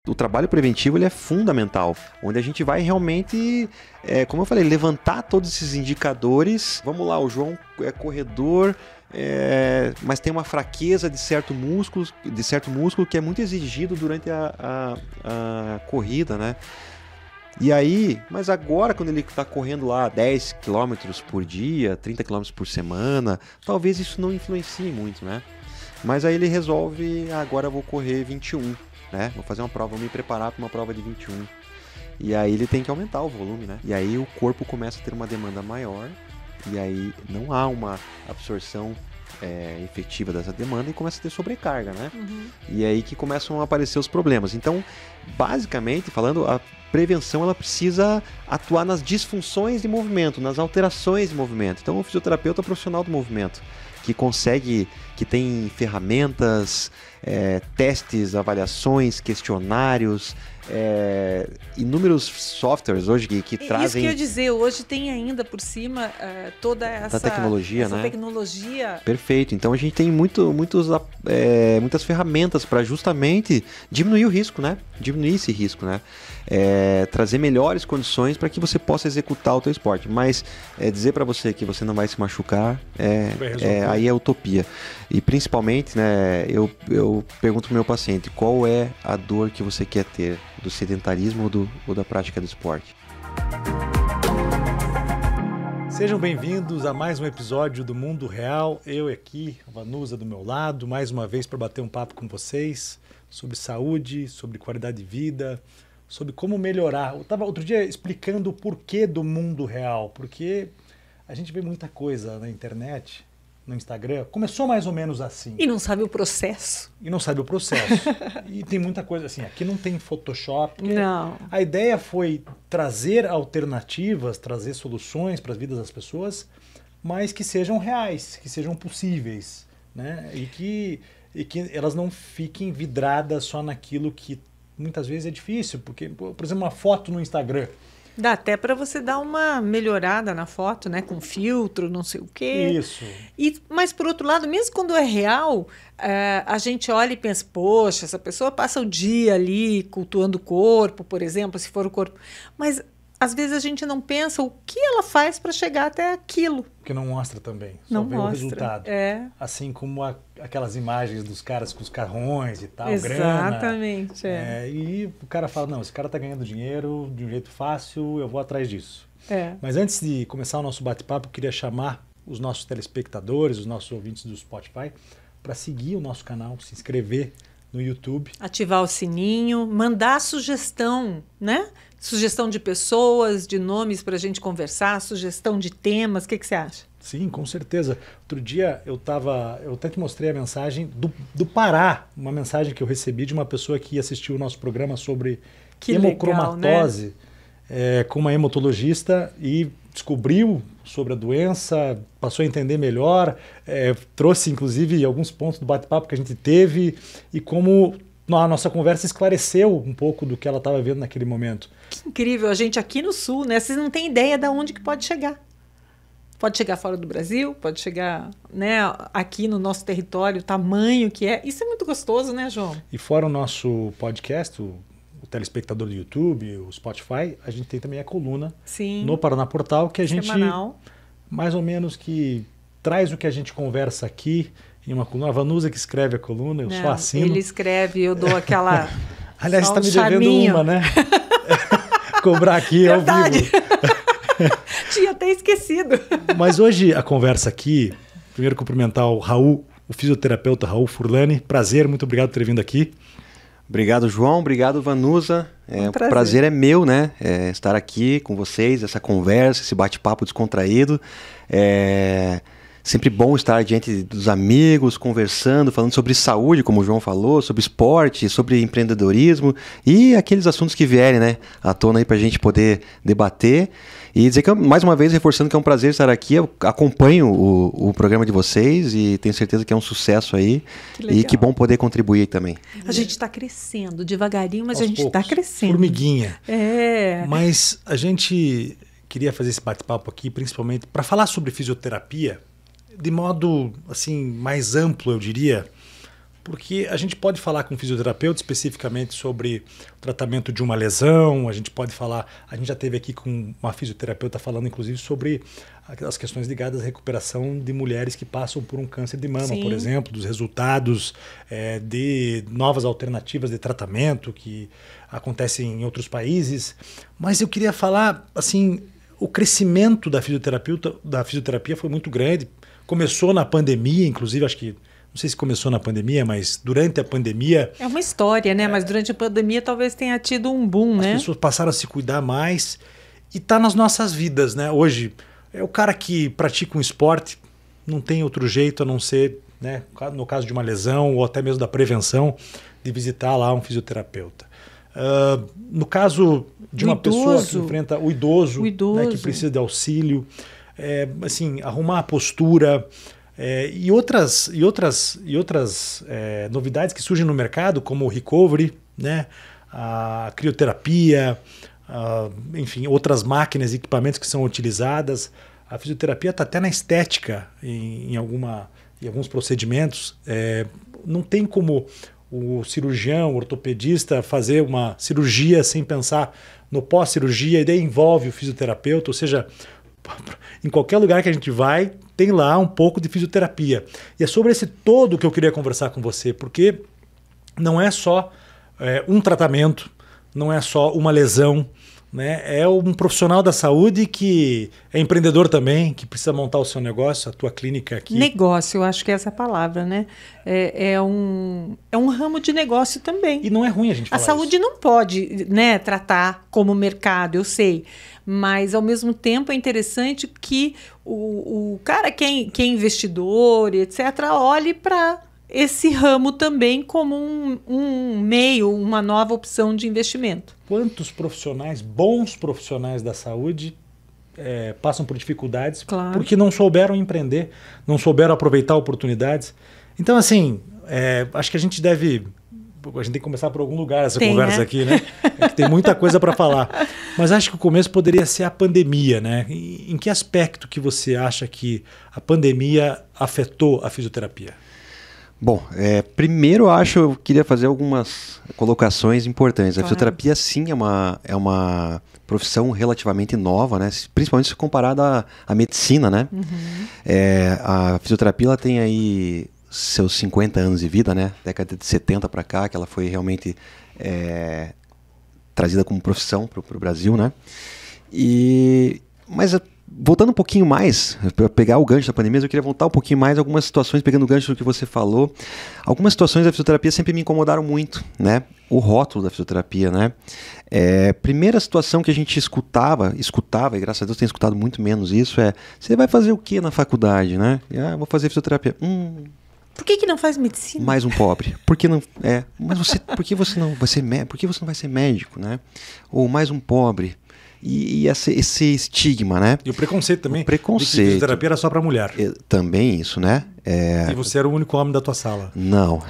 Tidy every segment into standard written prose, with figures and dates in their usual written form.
o trabalho preventivo ele é fundamental, onde a gente vai realmente, como eu falei, levantar todos esses indicadores. Vamos lá, o João é corredor, mas tem uma fraqueza de certo músculo que é muito exigido durante a corrida, né? E aí, mas agora quando ele está correndo lá 10 km por dia, 30 km por semana, talvez isso não influencie muito, né? Mas aí ele resolve, agora eu vou correr 21, né? Vou fazer uma prova, vou me preparar para uma prova de 21. E aí ele tem que aumentar o volume, né? E aí o corpo começa a ter uma demanda maior, e aí não há uma absorção efetiva dessa demanda e começa a ter sobrecarga, né? E é aí que começam a aparecer os problemas. Então, basicamente falando, a prevenção ela precisa atuar nas disfunções de movimento, nas alterações de movimento. Então, o fisioterapeuta é profissional do movimento, que tem ferramentas, testes, avaliações, questionários, inúmeros softwares hoje que trazem... Isso que eu ia dizer, hoje tem ainda por cima toda essa tecnologia, né? Tecnologia. Perfeito, então a gente tem muitas ferramentas para justamente diminuir o risco, né? Diminuir esse risco, né? Trazer melhores condições para que você possa executar o teu esporte, mas dizer para você que você não vai se machucar, aí é utopia. E principalmente, né, eu pergunto pro meu paciente, qual é a dor que você quer ter, do sedentarismo ou da prática do esporte? Sejam bem-vindos a mais um episódio do Mundo Real. Eu aqui, a Vanusa do meu lado, mais uma vez para bater um papo com vocês sobre saúde, sobre qualidade de vida, sobre como melhorar. Eu estava outro dia explicando o porquê do mundo real, porque a gente vê muita coisa na internet, no Instagram, começou mais ou menos assim. E não sabe o processo. E tem muita coisa assim, aqui não tem Photoshop. Não. A ideia foi trazer alternativas, trazer soluções para as vidas das pessoas, mas que sejam reais, que sejam possíveis, né? E que elas não fiquem vidradas só naquilo que muitas vezes é difícil, porque, por exemplo, uma foto no Instagram. Dá até para você dar uma melhorada na foto, né? Com filtro, não sei o quê. Isso. Mas, por outro lado, mesmo quando é real, a gente olha e pensa, poxa, essa pessoa passa o dia ali cultuando o corpo, por exemplo, se for o corpo. Mas, às vezes, a gente não pensa o que ela faz para chegar até aquilo. Porque não mostra também, só não vê mostra. o resultado. Assim como aquelas imagens dos caras com os carrões e tal, Exatamente, grana. E o cara fala, não, esse cara tá ganhando dinheiro de um jeito fácil, eu vou atrás disso. Mas antes de começar o nosso bate-papo, eu queria chamar os nossos telespectadores, os nossos ouvintes do Spotify, para seguir o nosso canal, se inscrever no YouTube. Ativar o sininho, mandar sugestão, né? Sugestão de pessoas, de nomes para a gente conversar, sugestão de temas, o que você acha? Sim, com certeza. Outro dia eu até te mostrei a mensagem do Pará, uma mensagem que eu recebi de uma pessoa que assistiu o nosso programa sobre hemocromatose, né? Com uma hematologista e descobriu sobre a doença, passou a entender melhor, trouxe inclusive alguns pontos do bate-papo que a gente teve e como a nossa conversa esclareceu um pouco do que ela estava vendo naquele momento. Que incrível, a gente aqui no Sul, né? Vocês não têm ideia de onde que pode chegar. Pode chegar fora do Brasil, pode chegar, né, aqui no nosso território, o tamanho que é. Isso é muito gostoso, né, João? E fora o nosso podcast, o telespectador do YouTube, o Spotify, a gente tem também a coluna no Paraná Portal, que a gente mais ou menos que traz o que a gente conversa aqui em uma coluna. A Vanusa que escreve a coluna, eu só assino. Ele escreve, eu dou aquela... Aliás, você está me devendo uma, né? Cobrar aqui ao vivo. Tinha até esquecido. Mas hoje a conversa aqui, primeiro cumprimentar o Raul, o fisioterapeuta Raul Furlani. Prazer, muito obrigado por ter vindo aqui. Obrigado, João. Obrigado, Vanusa. O prazer é meu, né? Estar aqui com vocês, essa conversa, esse bate-papo descontraído. Sempre bom estar diante dos amigos, conversando, falando sobre saúde, como o João falou, sobre esporte, sobre empreendedorismo e aqueles assuntos que vierem, né, à tona aí para a gente poder debater. E dizer que, mais uma vez, reforçando que é um prazer estar aqui, eu acompanho o programa de vocês e tenho certeza que é um sucesso aí. E que bom poder contribuir também. A gente está crescendo devagarinho, mas a gente está crescendo. Formiguinha. Mas a gente queria fazer esse bate-papo aqui, principalmente para falar sobre fisioterapia, de modo assim mais amplo, eu diria, Porque a gente pode falar com o fisioterapeuta especificamente sobre o tratamento de uma lesão, a gente pode falar, a gente já teve aqui com uma fisioterapeuta falando inclusive sobre as questões ligadas à recuperação de mulheres que passam por um câncer de mama, por exemplo, dos resultados de novas alternativas de tratamento que acontecem em outros países. Mas eu queria falar, assim, o crescimento da fisioterapia foi muito grande. Começou na pandemia, inclusive, acho que não sei se começou na pandemia, mas durante a pandemia... É uma história, né? Mas durante a pandemia talvez tenha tido um boom, né? As pessoas passaram a se cuidar mais e está nas nossas vidas, né? Hoje, é o cara que pratica um esporte, não tem outro jeito a não ser, né, no caso de uma lesão ou até mesmo da prevenção, de visitar lá um fisioterapeuta. No caso de uma pessoa que enfrenta o idoso. Né, que precisa de auxílio, assim, arrumar a postura... e outras novidades que surgem no mercado, como o recovery, né? A crioterapia, enfim, outras máquinas e equipamentos que são utilizadas. A fisioterapia está até na estética em alguns procedimentos. Não tem como o cirurgião, o ortopedista fazer uma cirurgia sem pensar no pós-cirurgia, e daí envolve o fisioterapeuta, ou seja, em qualquer lugar que a gente vai, tem lá um pouco de fisioterapia. E é sobre esse todo que eu queria conversar com você, porque não é só um tratamento, não é só uma lesão, né? É um profissional da saúde que é empreendedor também, que precisa montar o seu negócio, a tua clínica aqui. Negócio, eu acho que é essa palavra, né? É um ramo de negócio também. E não é ruim a gente falar isso. A saúde não pode, né, tratar como mercado, eu sei. Mas, ao mesmo tempo, é interessante que o cara que é investidor, etc., olhe para esse ramo também como um meio, uma nova opção de investimento. Quantos profissionais, bons profissionais da saúde, passam por dificuldades porque não souberam empreender, não souberam aproveitar oportunidades? Então, assim, acho que a gente tem que começar por algum lugar essa conversa aqui, né? Tem muita coisa para falar. Mas acho que o começo poderia ser a pandemia, né? Em que aspecto que você acha que a pandemia afetou a fisioterapia? Bom, primeiro eu queria fazer algumas colocações importantes. A fisioterapia, sim, é uma profissão relativamente nova, né? Principalmente se comparada à medicina, né? A fisioterapia ela tem aí seus 50 anos de vida, né? Década de 70 para cá, que ela foi realmente trazida como profissão para o Brasil, né? Mas voltando um pouquinho mais, para pegar o gancho da pandemia, eu queria voltar um pouquinho mais algumas situações, pegando o gancho do que você falou. Algumas situações da fisioterapia sempre me incomodaram muito, né? O rótulo da fisioterapia, né? Primeira situação que a gente escutava, e graças a Deus tem escutado muito menos isso, você vai fazer o que na faculdade, né? Vou fazer fisioterapia. Por que não faz medicina? Mais um pobre. Por que não? Mas por que você não vai ser médico, né? Ou mais um pobre. E esse estigma, né? E o preconceito também. O preconceito. De que fisioterapia era só para mulher. Também isso, né? E você era o único homem da tua sala. Não.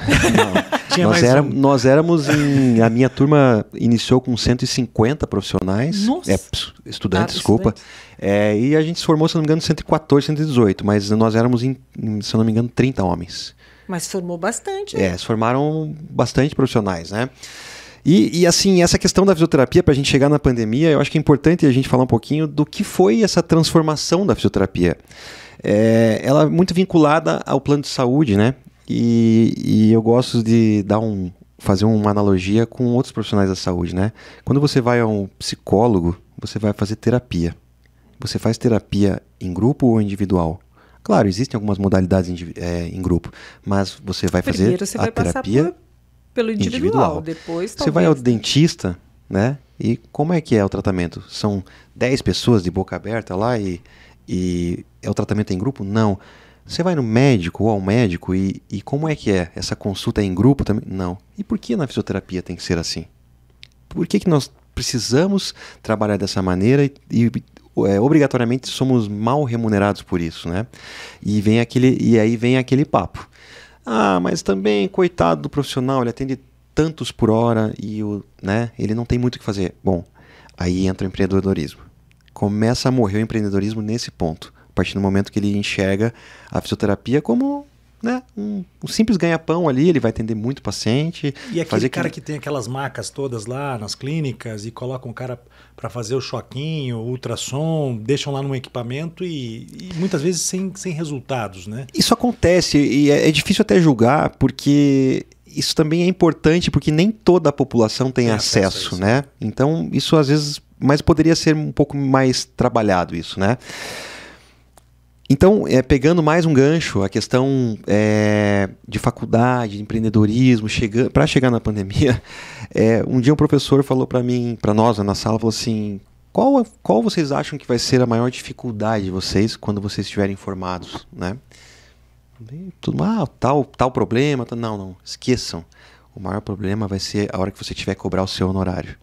Nós éramos a minha turma iniciou com 150 profissionais. Nossa. Estudantes, desculpa. E a gente se formou, se não me engano, 114, 118. Mas nós éramos, se não me engano, 30 homens. Mas formou bastante. Né? Se formaram bastante profissionais, né? E assim, essa questão da fisioterapia, para a gente chegar na pandemia, eu acho que é importante a gente falar um pouquinho do que foi essa transformação da fisioterapia. Ela é muito vinculada ao plano de saúde, né? E eu gosto de fazer uma analogia com outros profissionais da saúde, né? Quando você vai a um psicólogo, você vai fazer terapia. Você faz terapia em grupo ou individual? Claro, existem algumas modalidades em grupo, mas você vai fazer Primeiro você vai terapia... Passar pelo individual. Depois você vai ao dentista, né? E como é que é o tratamento? São 10 pessoas de boca aberta lá e é o tratamento em grupo? Não. Você vai no médico ou ao médico e como é que é? Essa consulta é em grupo também? Não. E por que na fisioterapia tem que ser assim? Por que nós precisamos trabalhar dessa maneira e obrigatoriamente somos mal remunerados por isso, né? E aí vem aquele papo. Mas também, coitado do profissional, ele atende tantos por hora e ele não tem muito o que fazer. Bom, aí entra o empreendedorismo. Começa a morrer o empreendedorismo nesse ponto, a partir do momento que ele enxerga a fisioterapia como né, um simples ganha-pão ali, ele vai atender muito paciente. E aquele cara que tem aquelas macas todas lá nas clínicas e coloca um cara para fazer o choquinho, o ultrassom, deixam lá num equipamento e muitas vezes sem resultados, né? Isso acontece e é difícil até julgar, porque isso também é importante, porque nem toda a população tem acesso, né? Então, isso às vezes, mas poderia ser um pouco mais trabalhado isso, né? Então, pegando mais um gancho, a questão de faculdade, de empreendedorismo, para chegar na pandemia, um dia um professor falou para mim, para nós na sala, falou assim, qual vocês acham que vai ser a maior dificuldade de vocês quando vocês estiverem formados, né? Tudo, tal problema, não, esqueçam. O maior problema vai ser a hora que você tiver que cobrar o seu honorário,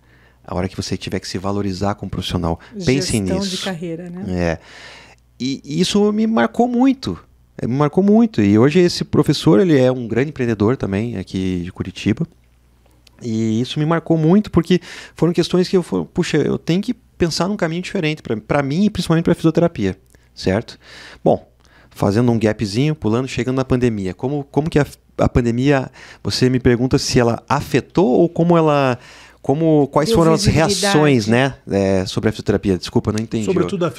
a hora que você tiver que se valorizar como profissional. Pensem nisso. Gestão de carreira, né? E isso me marcou muito. E hoje esse professor, ele é um grande empreendedor também aqui de Curitiba. E isso me marcou muito porque foram questões que eu tenho que pensar num caminho diferente para mim e principalmente para a fisioterapia, certo? Bom, fazendo um gapzinho, chegando na pandemia. Como que a pandemia, você me pergunta se ela afetou ou quais foram as reações, né, sobre a fisioterapia? Desculpa, não entendi. Sobretudo a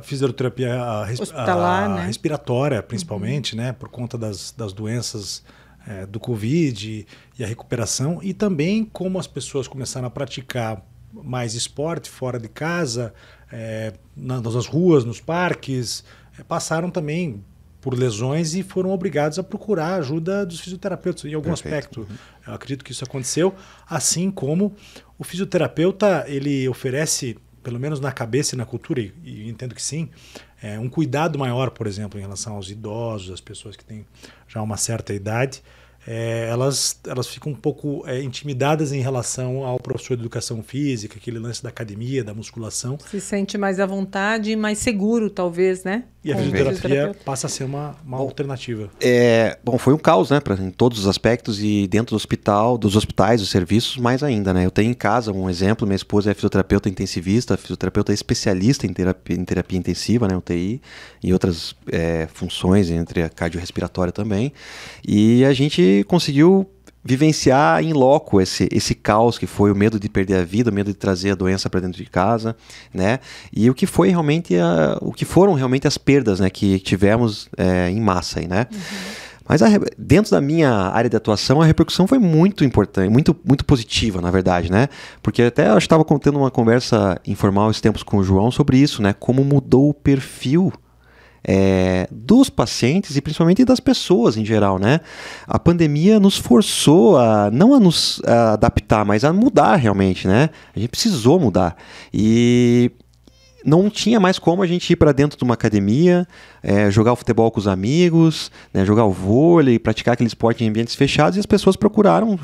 fisioterapia hospitalar, né? Respiratória, principalmente, né, por conta das doenças do Covid e a recuperação, e também como as pessoas começaram a praticar mais esporte fora de casa, nas ruas, nos parques, passaram também por lesões e foram obrigados a procurar a ajuda dos fisioterapeutas. Em algum aspecto, eu acredito que isso aconteceu, assim como o fisioterapeuta, ele oferece, pelo menos na cabeça e na cultura, e entendo que sim, um cuidado maior, por exemplo, em relação aos idosos, as pessoas que têm já uma certa idade. Elas ficam um pouco intimidadas em relação ao professor de educação física, aquele lance da academia, da musculação. Se sente mais à vontade e mais seguro, talvez, né? E a fisioterapia passa a ser uma alternativa. Bom, foi um caos, né, em todos os aspectos e dentro do hospital, dos hospitais, dos serviços, mais ainda, né? Eu tenho em casa um exemplo, minha esposa é fisioterapeuta intensivista, fisioterapeuta especialista em terapia intensiva, né, UTI, e outras funções, entre a cardiorrespiratória também, e a gente conseguiu vivenciar em loco esse caos que foi o medo de perder a vida, o medo de trazer a doença para dentro de casa, né? E o que foram realmente as perdas, né, que tivemos em massa aí, né? Uhum. Mas dentro da minha área de atuação, a repercussão foi muito importante, muito, muito positiva, na verdade, né? Porque até eu estava tendo uma conversa informal esses tempos com o João sobre isso, né? Como mudou o perfil dos pacientes e principalmente das pessoas em geral, né? A pandemia nos forçou não a nos adaptar, mas a mudar realmente, né? A gente precisou mudar e não tinha mais como a gente ir para dentro de uma academia, jogar o futebol com os amigos, né? Jogar o vôlei, praticar aquele esporte em ambientes fechados, e as pessoas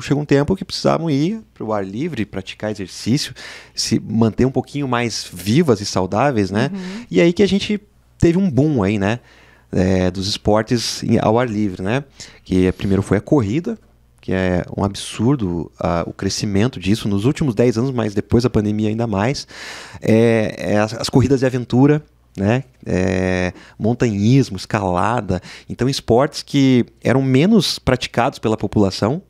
chegou um tempo que precisavam ir para o ar livre, praticar exercício, se manter um pouquinho mais vivas e saudáveis, né? Uhum. E aí que a gente teve um boom aí, né, dos esportes ao ar livre, né, que primeiro foi a corrida, que é um absurdo o crescimento disso nos últimos 10 anos, mas depois da pandemia ainda mais, as corridas de aventura, né, montanhismo, escalada, então esportes que eram menos praticados pela população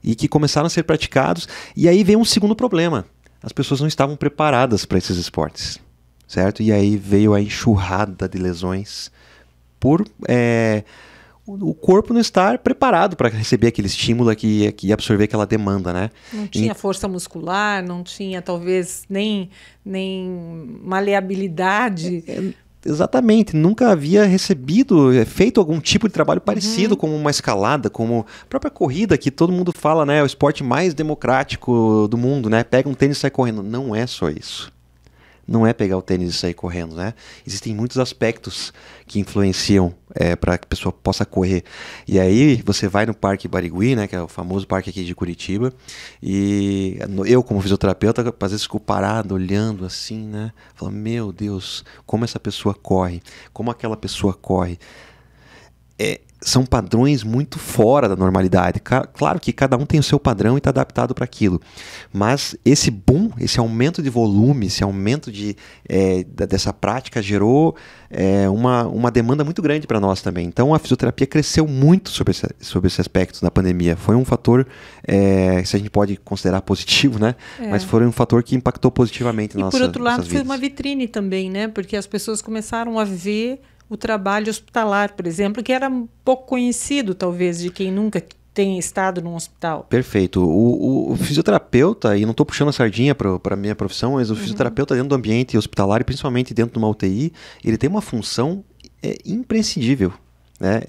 e que começaram a ser praticados, e aí veio um segundo problema, as pessoas não estavam preparadas para esses esportes. Certo? E aí veio a enxurrada de lesões por o corpo não estar preparado para receber aquele estímulo que ia absorver aquela demanda, né? Não tinha força muscular, não tinha talvez nem maleabilidade. Exatamente, nunca havia feito algum tipo de trabalho parecido, como uma escalada, como a própria corrida, que todo mundo fala, né? É o esporte mais democrático do mundo, né? Pega um tênis e sai correndo. Não é só isso. Não é pegar o tênis e sair correndo, né? Existem muitos aspectos que influenciam para que a pessoa possa correr. E aí você vai no Parque Barigui, né, que é o famoso parque aqui de Curitiba, e eu, como fisioterapeuta, às vezes fico parado, olhando assim, né? Falando, meu Deus, como essa pessoa corre, como aquela pessoa corre. são padrões muito fora da normalidade. Claro que cada um tem o seu padrão e está adaptado para aquilo. Mas esse boom, esse aumento de volume, esse aumento dessa prática gerou uma demanda muito grande para nós também. Então a fisioterapia cresceu muito sobre esse aspecto na pandemia. Foi um fator, se a gente pode considerar positivo, né? Mas foi um fator que impactou positivamente nas nossas vidas. E por outro lado, foi uma vitrine também, né? Porque as pessoas começaram a ver o trabalho hospitalar, por exemplo, que era pouco conhecido, talvez, de quem nunca tenha estado num hospital. Perfeito. O fisioterapeuta, e não estou puxando a sardinha para a minha profissão, mas o fisioterapeuta dentro do ambiente hospitalar, e principalmente dentro de uma UTI, ele tem uma função imprescindível. Né?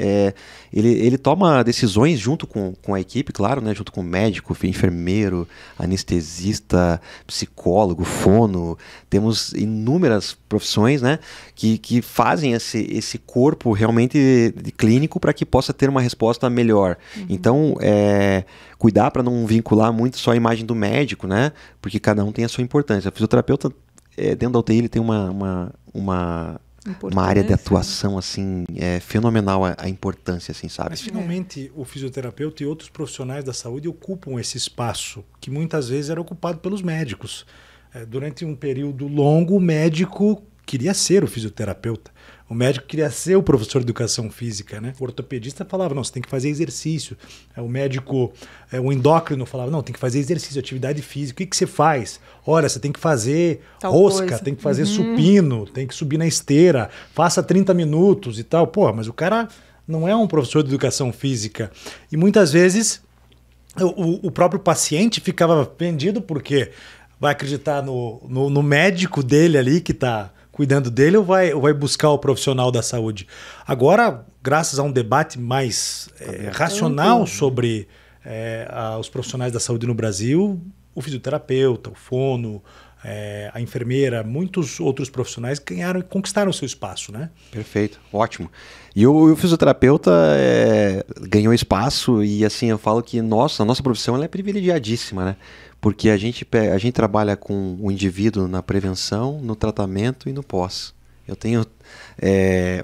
Ele toma decisões junto com a equipe, claro, né? Junto com o médico, enfermeiro, anestesista, psicólogo, fono. Temos inúmeras profissões, né? que fazem esse corpo realmente clínico para que possa ter uma resposta melhor. Então, cuidar para não vincular muito só a imagem do médico, né? Porque cada um tem a sua importância. O fisioterapeuta, dentro da UTI, ele tem uma área de atuação assim fenomenal, a importância, assim, sabe? Mas finalmente o fisioterapeuta e outros profissionais da saúde ocupam esse espaço que muitas vezes era ocupado pelos médicos. Durante um período longo, o médico queria ser o fisioterapeuta. O médico queria ser o professor de educação física, né? O ortopedista falava, não, você tem que fazer exercício. O médico, o endócrino falava, não, tem que fazer exercício, atividade física. O que você faz? Olha, você tem que fazer rosca, tem que fazer supino, tem que subir na esteira, faça 30 minutos e tal. Pô, mas o cara não é um professor de educação física. E muitas vezes o próprio paciente ficava vendido porque vai acreditar no médico dele ali que está cuidando dele ou vai buscar o profissional da saúde? Agora, graças a um debate mais racional sobre os profissionais da saúde no Brasil, o fisioterapeuta, o fono, a enfermeira, muitos outros profissionais ganharam e conquistaram o seu espaço, né? Perfeito, ótimo. E o fisioterapeuta ganhou espaço e assim, eu falo que a nossa profissão ela é privilegiadíssima, né? Porque a gente trabalha com o indivíduo na prevenção, no tratamento e no pós. Eu tenho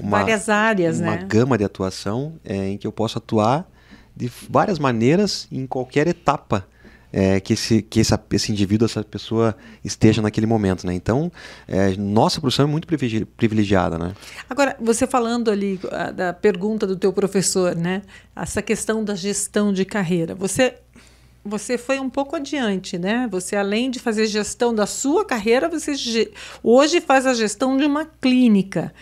várias áreas, uma gama de atuação em que eu posso atuar de várias maneiras em qualquer etapa que esse indivíduo, essa pessoa esteja naquele momento, né? Então, nossa profissão é muito privilegiada, né? Agora, você falando ali da pergunta do teu professor, né? Essa questão da gestão de carreira. Você foi um pouco adiante, né? Você, além de fazer gestão da sua carreira, você hoje faz a gestão de uma clínica.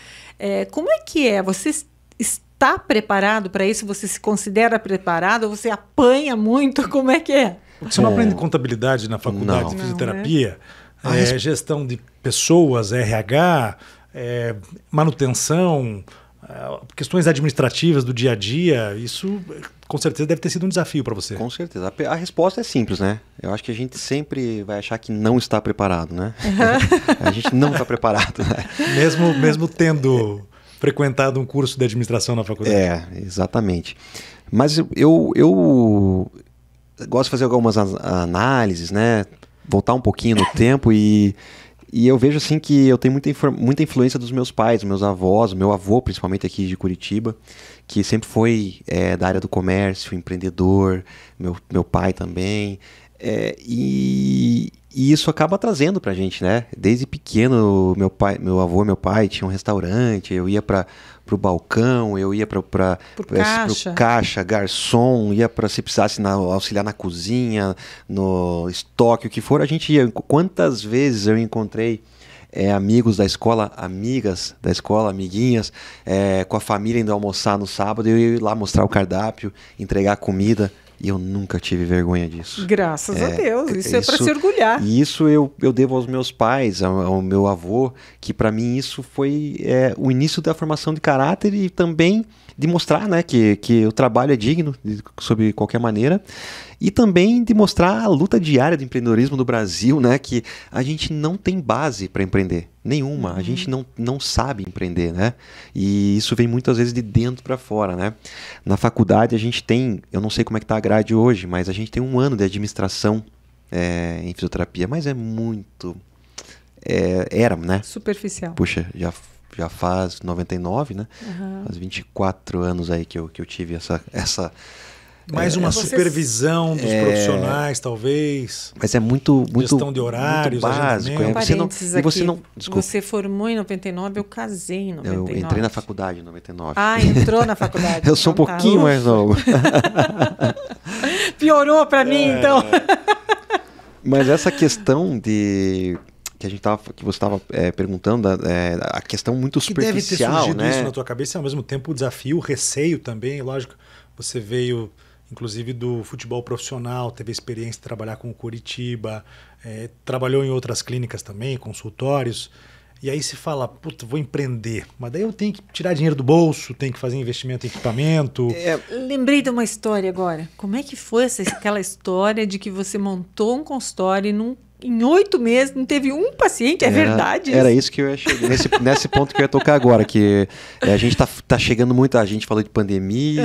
Como é que é? Você está preparado para isso? Você se considera preparado? Você apanha muito? Como é que é? Você não aprende contabilidade na faculdade de fisioterapia? Gestão de pessoas, RH, manutenção, questões administrativas do dia a dia, isso com certeza deve ter sido um desafio para você. Com certeza. A resposta é simples, né? Eu acho que a gente sempre vai achar que não está preparado, né? A gente não está preparado, né? Mesmo tendo frequentado um curso de administração na faculdade. Exatamente. Mas eu gosto de fazer algumas análises, né? Voltar um pouquinho no tempo e eu vejo assim que eu tenho muita influência dos meus pais, dos meus avós, meu avô principalmente aqui de Curitiba, que sempre foi da área do comércio, empreendedor, meu pai também, e isso acaba trazendo pra gente, né? Desde pequeno, meu avô e meu pai tinham um restaurante, eu ia pro balcão, eu ia pro caixa, garçom, ia para se precisasse auxiliar na cozinha, no estoque, o que for, a gente ia. Quantas vezes eu encontrei amigos da escola, amigas da escola, amiguinhas, com a família indo almoçar no sábado, eu ia lá mostrar o cardápio, entregar a comida. E eu nunca tive vergonha disso. Graças a Deus, isso é para se orgulhar. E isso eu devo aos meus pais, ao meu avô, que para mim isso foi o início da formação de caráter e também de mostrar, né, que o trabalho é digno, sob qualquer maneira. E também de mostrar a luta diária do empreendedorismo do Brasil, né, que a gente não tem base para empreender, nenhuma. A gente não sabe empreender, né? E isso vem muitas vezes de dentro para fora, né? Na faculdade a gente tem, eu não sei como é que tá a grade hoje, mas a gente tem 1 ano de administração em fisioterapia, mas é muito... era, né? Superficial. Puxa, já já faz 99, né? Faz 24 anos aí que eu tive essa mais uma supervisão dos profissionais, talvez. Mas é muito gestão de horários, muito básico. Você formou em 99, eu casei em 99. Eu entrei na faculdade em 99. Ah, entrou na faculdade. Eu sou um pouquinho mais novo. Piorou para mim, então. Mas essa questão de que você estava perguntando, a questão muito superficial, deve ter surgido, né? Isso na tua cabeça, ao mesmo tempo o desafio, o receio também, lógico. Você veio, inclusive, do futebol profissional, teve a experiência de trabalhar com o Curitiba, trabalhou em outras clínicas também, consultórios. E aí se fala, puta, vou empreender. Mas daí eu tenho que tirar dinheiro do bolso, tenho que fazer investimento em equipamento. Lembrei de uma história agora. Como é que foi aquela história de que você montou um consultório em 8 meses não teve um paciente? É verdade isso? Era isso que eu ia chegar. Nesse ponto que eu ia tocar agora, que a gente tá chegando muito, a gente falou de pandemia,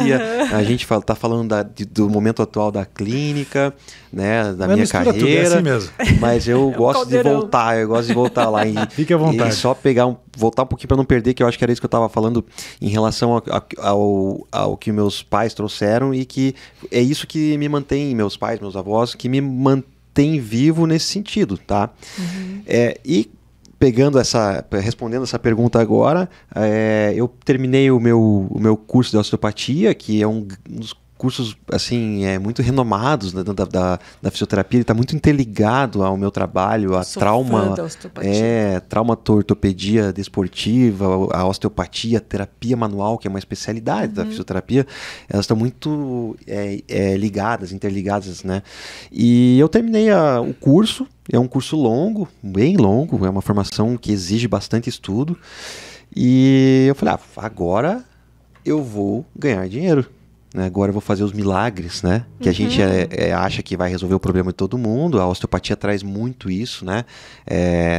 a gente tá falando do momento atual da clínica, né, da minha carreira. Tudo, é assim mesmo. Mas eu gosto de voltar lá. Fique à vontade. E só voltar um pouquinho para não perder, que eu acho que era isso que eu estava falando em relação ao que meus pais trouxeram, e que é isso que me mantém, meus pais, meus avós, que me mantém vivo nesse sentido, tá? E respondendo essa pergunta agora, eu terminei o meu curso de osteopatia, que é um dos cursos assim, muito renomados da fisioterapia. Ele está muito interligado ao meu trabalho, a traumato-ortopedia desportiva, a osteopatia, a terapia manual, que é uma especialidade da fisioterapia. Elas estão muito ligadas, interligadas, né? E eu terminei o curso. É um curso longo, bem longo, é uma formação que exige bastante estudo. E eu falei, agora eu vou ganhar dinheiro. Agora eu vou fazer os milagres, né? Que a gente acha que vai resolver o problema de todo mundo. A osteopatia traz muito isso, né?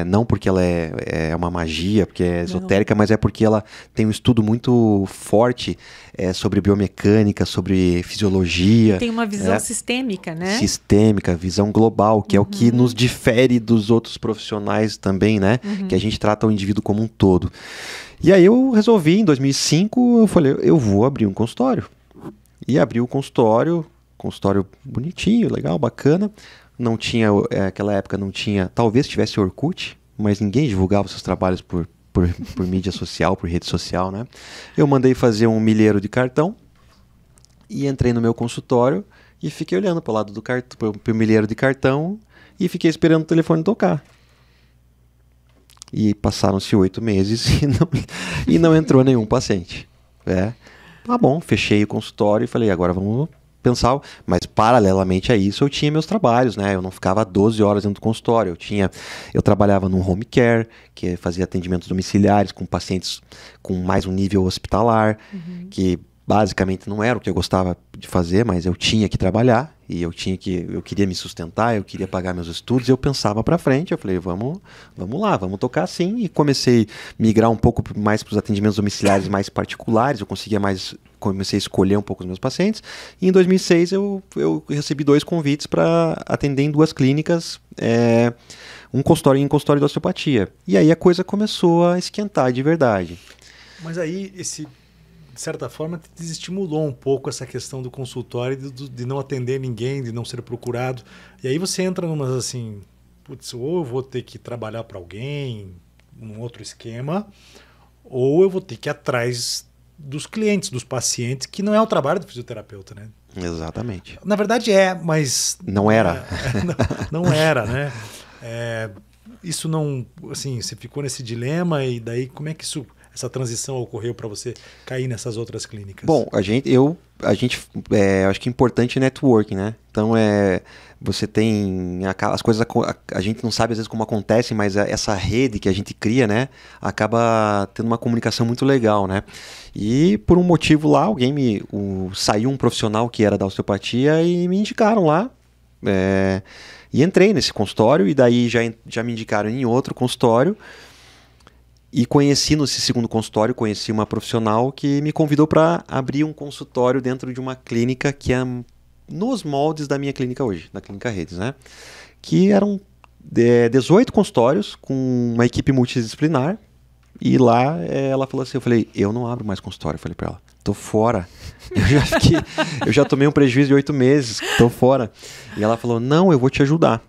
Não porque ela é uma magia, porque é esotérica, mas é porque ela tem um estudo muito forte sobre biomecânica, sobre fisiologia. Tem uma visão sistêmica, né? Sistêmica, visão global, que é o que nos difere dos outros profissionais também, né? Que a gente trata o indivíduo como um todo. E aí eu resolvi, em 2005, eu falei, eu vou abrir um consultório. E abri o consultório bonitinho, legal, bacana. Não tinha, naquela época não tinha, talvez tivesse Orkut, mas ninguém divulgava seus trabalhos por mídia social, por rede social, né? Eu mandei fazer um milheiro de cartão e entrei no meu consultório e fiquei olhando para o lado do cartão, pro milheiro de cartão, e fiquei esperando o telefone tocar. E passaram-se 8 meses e não entrou nenhum paciente. Tá bom, fechei o consultório e falei, agora vamos pensar. Mas paralelamente a isso eu tinha meus trabalhos, né? Eu não ficava 12 horas dentro do consultório. Eu trabalhava num home care, que fazia atendimentos domiciliares com pacientes com mais um nível hospitalar, que basicamente não era o que eu gostava de fazer, mas eu tinha que trabalhar, e eu queria me sustentar, eu queria pagar meus estudos, eu pensava para frente, eu falei, vamos lá, vamos tocar assim, e comecei a migrar um pouco mais para os atendimentos domiciliares mais particulares, comecei a escolher um pouco os meus pacientes, e em 2006 eu recebi 2 convites para atender em 2 clínicas, um consultório de osteopatia, e aí a coisa começou a esquentar de verdade. Mas aí de certa forma, te desestimulou um pouco essa questão do consultório, de não atender ninguém, de não ser procurado. E aí você entra numas assim, putz, ou eu vou ter que trabalhar para alguém, num outro esquema, ou eu vou ter que ir atrás dos clientes, dos pacientes, que não é o trabalho do fisioterapeuta, né? Exatamente. Na verdade mas... Não era. Não era, né? Isso não... Assim, você ficou nesse dilema, e daí como é que essa transição ocorreu para você cair nessas outras clínicas? Bom, eu acho que é importante networking, né? Então, você tem as coisas, a gente não sabe às vezes como acontece, mas essa rede que a gente cria, né, acaba tendo uma comunicação muito legal, né? E por um motivo lá, saiu um profissional que era da osteopatia e me indicaram lá. E entrei nesse consultório, e daí já me indicaram em outro consultório. E nesse segundo consultório, conheci uma profissional que me convidou para abrir um consultório dentro de uma clínica que é nos moldes da minha clínica hoje, da Clínica Redes, né? Que eram 18 consultórios com uma equipe multidisciplinar, E lá ela falou assim, eu falei, eu não abro mais consultório. Eu falei pra ela, tô fora. Eu já tomei um prejuízo de 8 meses, tô fora. E ela falou, não, eu vou te ajudar.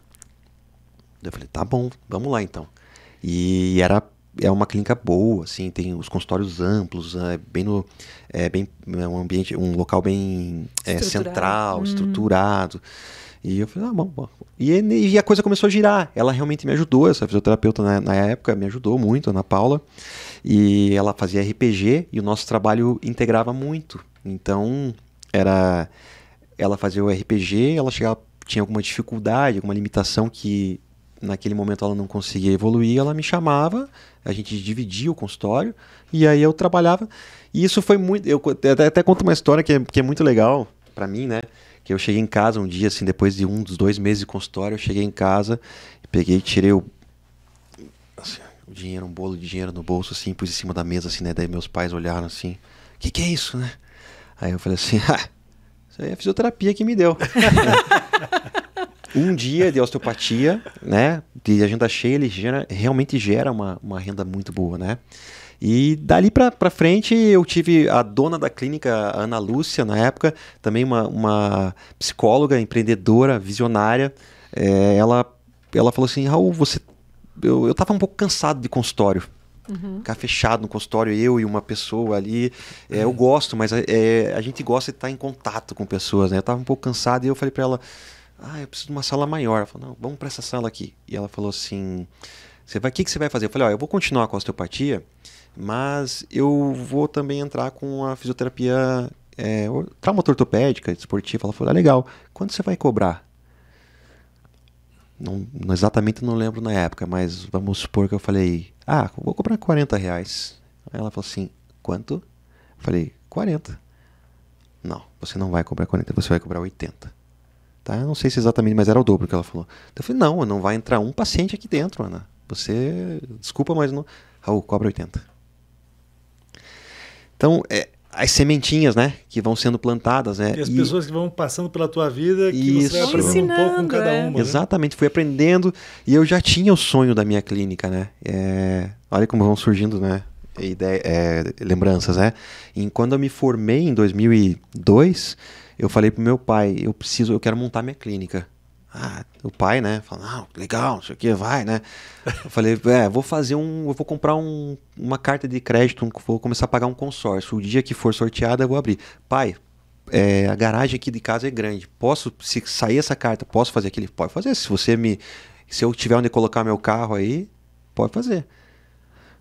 Eu falei, tá bom, vamos lá então. E é uma clínica boa, assim, tem os consultórios amplos, um ambiente, um local bem central, estruturado. E eu falei, bom. E a coisa começou a girar. Ela realmente me ajudou, essa fisioterapeuta na época me ajudou muito, Ana Paula. E ela fazia RPG e o nosso trabalho integrava muito. Então, ela fazia o RPG, ela tinha alguma dificuldade, alguma limitação que naquele momento ela não conseguia evoluir, ela me chamava, a gente dividia o consultório e aí eu trabalhava. E isso foi muito... Eu até conto uma história que é muito legal para mim, né? Que eu cheguei em casa um dia, assim, depois de 2 meses de consultório, eu cheguei em casa, peguei e tirei o dinheiro, um bolo de dinheiro no bolso, assim, pus em cima da mesa, assim, né? Daí meus pais olharam assim, o que é isso, né? Aí eu falei assim, isso aí é a fisioterapia que me deu. Um dia de osteopatia, né? De agenda cheia, ele realmente gera uma renda muito boa, né? E dali pra frente eu tive a dona da clínica, a Ana Lúcia, na época, também uma psicóloga, empreendedora, visionária. Ela falou assim, Raul, eu tava um pouco cansado de consultório. Ficar fechado no consultório, eu e uma pessoa ali. Eu gosto, mas a gente gosta de estar em contato com pessoas, né? Eu tava um pouco cansado e eu falei pra ela, eu preciso de uma sala maior. Ela falou, não, vamos pra essa sala aqui. E ela falou assim, o que você vai fazer? Eu falei, eu vou continuar com a osteopatia, mas eu vou também entrar com a fisioterapia traumato ortopédica, esportiva. Ela falou, legal, quanto você vai cobrar? Não, exatamente não lembro na época, mas vamos supor que eu falei, vou cobrar R$40. Aí ela falou assim, quanto? Eu falei, 40. Não, você não vai cobrar 40, você vai cobrar 80. Tá? Eu não sei se exatamente, mas era o dobro que ela falou. Então eu falei, não vai entrar um paciente aqui dentro, Ana. Você, desculpa, mas não... Raul, cobra 80. Então, as sementinhas, né, que vão sendo plantadas, né? E as pessoas que vão passando pela tua vida, que você vai aprendendo um pouco com cada uma. Exatamente, fui aprendendo e eu já tinha o sonho da minha clínica, né? Olha como vão surgindo, né, lembranças, né? E quando eu me formei em 2002, eu falei pro meu pai, eu quero montar minha clínica. O pai, né, falou, legal, isso aqui vai, né? Eu falei, eu vou comprar uma carta de crédito, vou começar a pagar um consórcio. O dia que for sorteada, eu vou abrir. Pai, a garagem aqui de casa é grande. Se sair essa carta, posso fazer aquilo? Pode fazer. Se eu tiver onde colocar meu carro aí, pode fazer.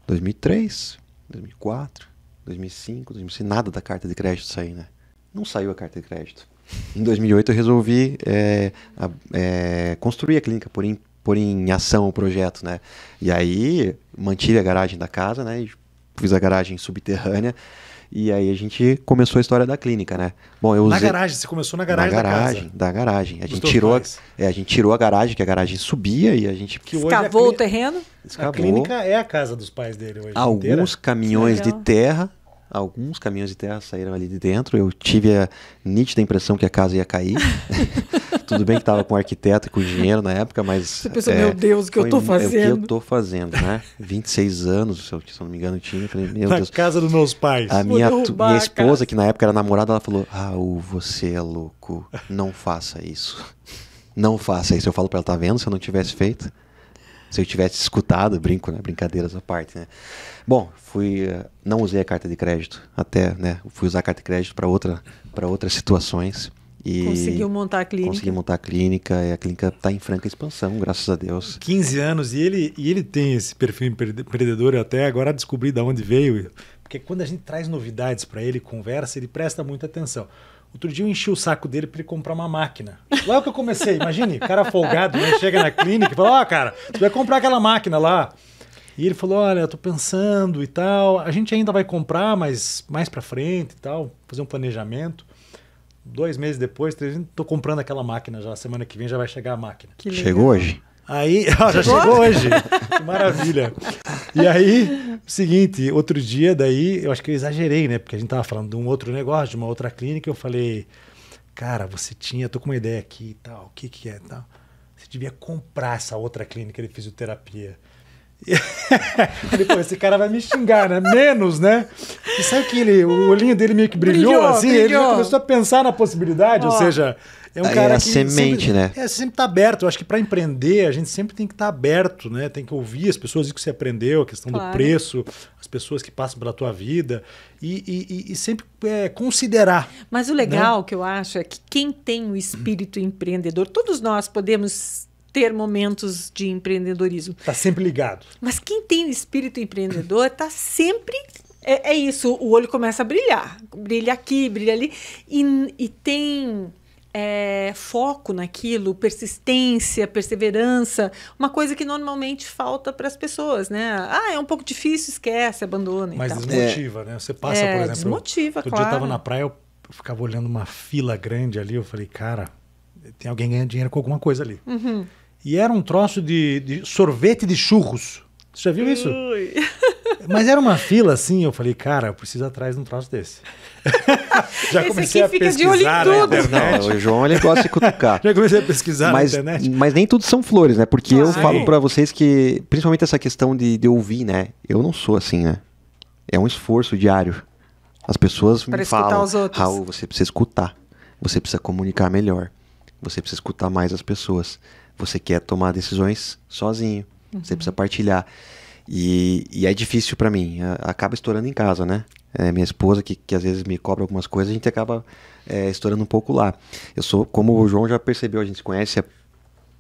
2003, 2004, 2005, 2006, nada da carta de crédito sair, né? Não saiu a carta de crédito. Em 2008 eu resolvi construir a clínica, pôr em ação o projeto, né? E aí mantive a garagem da casa, né? E fiz a garagem subterrânea e aí a gente começou a história da clínica, né? Bom, garagem, você começou na garagem da casa? Da garagem. A gente tirou a garagem, que a garagem subia e a gente... Escavou o terreno? A clínica é a casa dos pais dele hoje. Alguns caminhões de terra saíram ali de dentro. Eu tive a nítida impressão que a casa ia cair. Tudo bem que estava com arquiteto e com engenheiro na época, mas... Você pensou, meu Deus, o que eu estou fazendo? O que eu estou fazendo, né? 26 anos, se eu não me engano, tinha. Falei, meu Deus. Na casa dos meus pais. A minha esposa, que na época era namorada, ela falou, Raul, você é louco. Não faça isso. Não faça isso. Eu falo para ela, tá vendo? Se eu não tivesse feito... Se eu tivesse escutado, brinco, né? Brincadeiras à parte, né? Bom, não usei a carta de crédito até, né? Fui usar a carta de crédito para outras situações. E conseguiu montar a clínica. Consegui montar a clínica e a clínica está em franca expansão, graças a Deus. 15 anos e ele tem esse perfil empreendedor, eu até agora descobri de onde veio, porque quando a gente traz novidades para ele, conversa, ele presta muita atenção. Outro dia eu enchi o saco dele para ele comprar uma máquina. Logo que eu comecei, imagine, cara folgado, né? Chega na clínica e fala, cara, você vai comprar aquela máquina lá. E ele falou, olha, eu tô pensando e tal, a gente ainda vai comprar, mas mais para frente e tal, fazer um planejamento. 2 meses depois, tô comprando aquela máquina já, semana que vem já vai chegar a máquina. Chegou hoje? Aí, já chegou hoje. Que maravilha. E aí, seguinte, outro dia daí, eu acho que eu exagerei, né? Porque a gente tava falando de um outro negócio, de uma outra clínica, eu falei, cara, tô com uma ideia aqui e tal, o que é e tal. Você devia comprar essa outra clínica de fisioterapia. Falei, pô, esse cara vai me xingar, né? Menos, né? E sabe que o olhinho dele meio que brilhou assim? Ele já começou a pensar na possibilidade, ou seja... É um cara que semente, sempre, né? Sempre tá aberto. Eu acho que para empreender, a gente sempre tem que estar aberto, né? Tem que ouvir as pessoas, isso que você aprendeu, a questão do preço, as pessoas que passam pela tua vida e sempre considerar. Mas o legal, né? que eu acho, é que quem tem o espírito empreendedor, todos nós podemos ter momentos de empreendedorismo. Tá sempre ligado. Mas quem tem o espírito empreendedor tá sempre... É isso, o olho começa a brilhar. Brilha aqui, brilha ali. E tem... foco naquilo, persistência, perseverança, uma coisa que normalmente falta para as pessoas, né? É um pouco difícil, esquece, abandona. Mas desmotiva, né? Você passa, por exemplo... Desmotiva, outro claro. dia eu estava na praia, eu ficava olhando uma fila grande ali, eu falei, cara, tem alguém ganhando dinheiro com alguma coisa ali. Uhum. E era um troço de sorvete de churros. Você já viu isso? Ui. Mas era uma fila assim, eu falei, cara, eu preciso ir atrás de um troço desse. Já comecei a pesquisar na internet. Não, o João ele gosta de cutucar. Já comecei a pesquisar na internet. Mas nem tudo são flores, né? Porque eu falo pra vocês que, principalmente essa questão de ouvir, né? Eu não sou assim, né? É um esforço diário. As pessoas me falam, Raul, você precisa escutar. Você precisa comunicar melhor. Você precisa escutar mais as pessoas. Você quer tomar decisões sozinho. Você precisa partilhar. E é difícil pra mim. Acaba estourando em casa, né? Minha esposa, que às vezes me cobra algumas coisas, a gente acaba estourando um pouco lá. Eu sou, como o João já percebeu, a gente se conhece há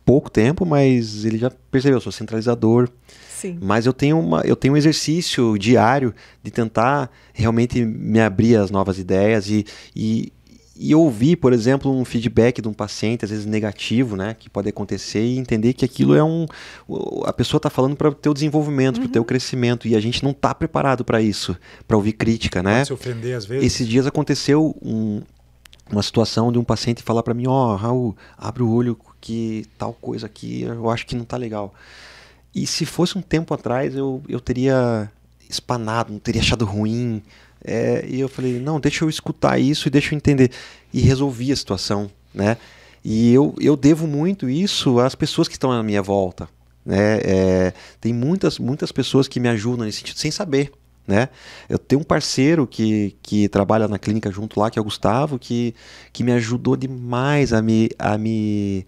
pouco tempo, mas ele já percebeu, eu sou centralizador. Sim. Mas eu tenho um exercício diário de tentar realmente me abrir às novas ideias e ouvir, por exemplo, um feedback de um paciente, às vezes negativo, né, que pode acontecer, e entender que aquilo a pessoa está falando para o teu desenvolvimento, para o teu crescimento, e a gente não está preparado para isso, para ouvir crítica, né? Pode se ofender às vezes. Esses dias aconteceu uma situação de um paciente falar para mim, Raul, abre o olho que tal coisa aqui, eu acho que não está legal. E se fosse um tempo atrás, eu teria espanado, não teria achado ruim. E eu falei, não, deixa eu escutar isso e deixa eu entender. E resolvi a situação, né? E eu devo muito isso às pessoas que estão à minha volta, né? Tem muitas pessoas que me ajudam nesse sentido, sem saber, né? Eu tenho um parceiro que trabalha na clínica junto lá, que é o Gustavo, que me ajudou demais a me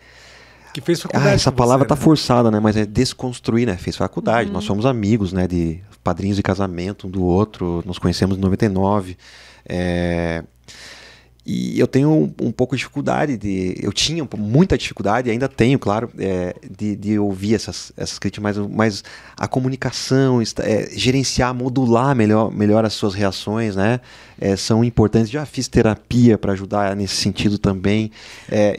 que fez faculdade. Essa palavra tá forçada, né? Mas é desconstruir, né? Fez faculdade. Nós somos amigos, né? De padrinhos de casamento um do outro. Nos conhecemos em 99. E eu tenho um pouco de dificuldade eu tinha muita dificuldade, e ainda tenho, claro, de ouvir essas críticas, mas a comunicação, gerenciar, modular melhor as suas reações, né? São importantes. Já fiz terapia para ajudar nesse sentido também.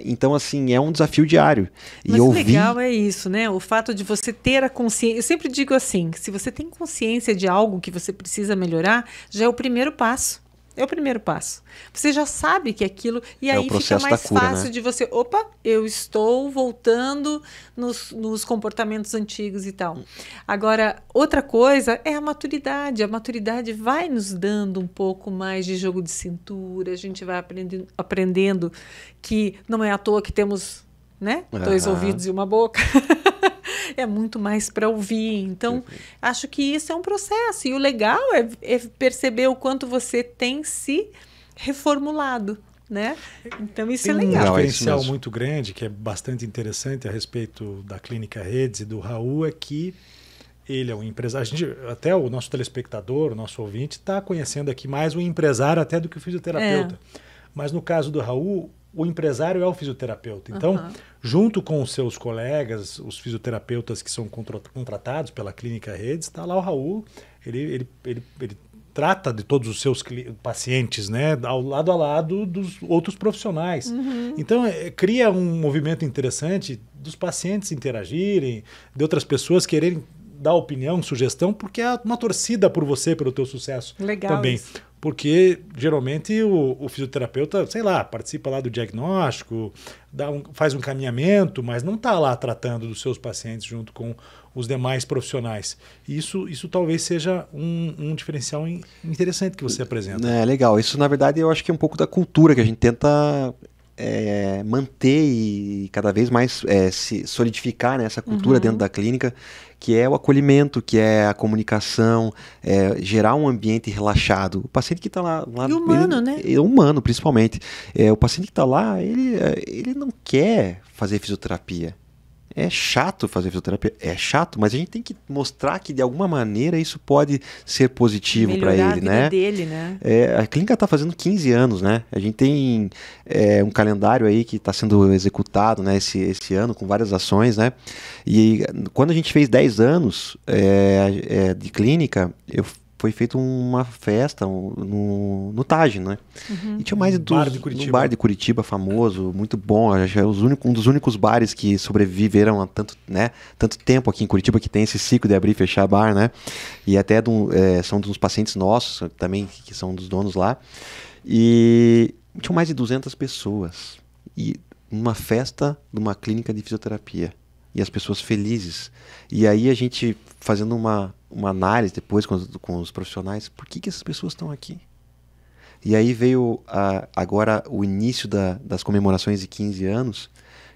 Então, assim, é um desafio diário. Mas o legal é isso, né? O fato de você ter a consciência. Eu sempre digo assim, se você tem consciência de algo que você precisa melhorar, já é o primeiro passo. É o primeiro passo. Você já sabe que aquilo... E aí fica mais fácil, né? De você... Opa, eu estou voltando nos comportamentos antigos e tal. Agora, outra coisa é a maturidade. A maturidade vai nos dando um pouco mais de jogo de cintura. A gente vai aprendendo que não é à toa que temos, né, 2 ouvidos e uma boca. É muito mais para ouvir. Então, acho que isso é um processo. E o legal é perceber o quanto você tem se reformulado, né? Então, isso é legal. Um diferencial muito grande, que é bastante interessante a respeito da Clínica Redes e do Raul, é que ele é um empresário. Até o nosso telespectador, o nosso ouvinte, está conhecendo aqui mais um empresário até do que o fisioterapeuta. Mas no caso do Raul, o empresário é o fisioterapeuta. Então, junto com os seus colegas, os fisioterapeutas que são contratados pela Clínica Redes, está lá o Raul, ele trata de todos os seus pacientes, né, ao lado dos outros profissionais. Então, cria um movimento interessante dos pacientes interagirem, de outras pessoas quererem dar opinião, sugestão, porque é uma torcida por você, pelo teu sucesso. Legal também. Isso. Porque, geralmente, o fisioterapeuta, sei lá, participa lá do diagnóstico, faz um caminhamento, mas não está lá tratando dos seus pacientes junto com os demais profissionais. E isso talvez seja um diferencial interessante que você apresenta. Legal. Isso, na verdade, eu acho que é um pouco da cultura que a gente tenta manter e cada vez mais se solidificar nessa cultura dentro da clínica, que é o acolhimento, que é a comunicação, gerar um ambiente relaxado. O paciente que está lá e humano, né? Humano, principalmente. O paciente que está lá, ele não quer fazer fisioterapia. É chato fazer fisioterapia, é chato, mas a gente tem que mostrar que de alguma maneira isso pode ser positivo para ele, melhorar a vida dele, né? A clínica está fazendo 15 anos, né? A gente tem um calendário aí que está sendo executado, né, esse ano com várias ações, né? E quando a gente fez 10 anos de clínica, foi feita uma festa no Taj, né? E tinha mais um bar de Curitiba famoso, muito bom. Acho que é um dos únicos bares que sobreviveram há tanto tempo aqui em Curitiba, que tem esse ciclo de abrir e fechar bar, né? E até são dos pacientes nossos também, que são dos donos lá. E tinham mais de 200 pessoas. E uma festa numa clínica de fisioterapia. E as pessoas felizes. E aí a gente fazendo uma análise depois com os profissionais, por que essas pessoas estão aqui? E aí veio agora o início das comemorações de 15 anos,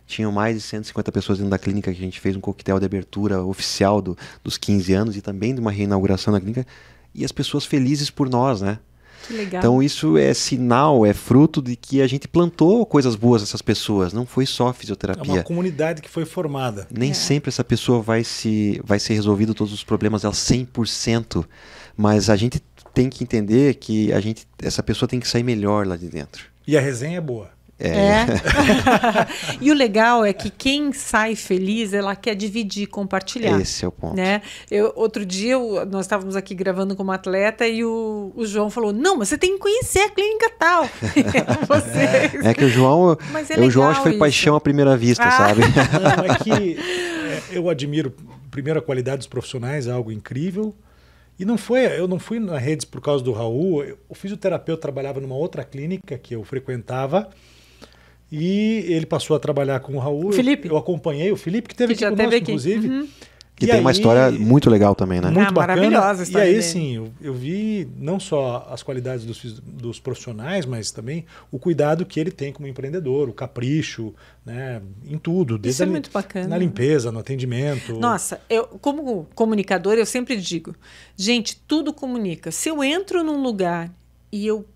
tinham mais de 150 pessoas dentro da clínica, que a gente fez um coquetel de abertura oficial dos 15 anos e também de uma reinauguração da clínica, e as pessoas felizes por nós, né? Que legal. Então isso é sinal, é fruto de que a gente plantou coisas boas nessas pessoas, não foi só fisioterapia. É uma comunidade que foi formada. Nem sempre essa pessoa vai ser resolvido todos os problemas dela 100%, mas a gente tem que entender que essa pessoa tem que sair melhor lá de dentro. E a resenha é boa. E o legal é que quem sai feliz, ela quer dividir, compartilhar. Esse é o ponto. Né? Outro dia, nós estávamos aqui gravando com uma atleta e o João falou, não, mas você tem que conhecer a clínica tal. Vocês. É que o João, o João acho que foi isso. paixão à primeira vista, sabe? Não, é que eu admiro, primeiro, a qualidade dos profissionais, é algo incrível. E eu não fui na Redes por causa do Raul. O fisioterapeuta trabalhava numa outra clínica que eu frequentava. E ele passou a trabalhar com o Raul. O Felipe. Eu acompanhei o Felipe, que esteve aqui conosco, inclusive. Que tem uma história muito legal também, né? Muito bacana. Maravilhosa a história E aí, dele. sim, eu vi não só as qualidades dos profissionais, mas também o cuidado que ele tem como empreendedor, o capricho, né, em tudo. Isso é muito bacana. Na limpeza, no atendimento. Nossa, como comunicador, eu sempre digo, gente, tudo comunica. Se eu entro num lugar e eu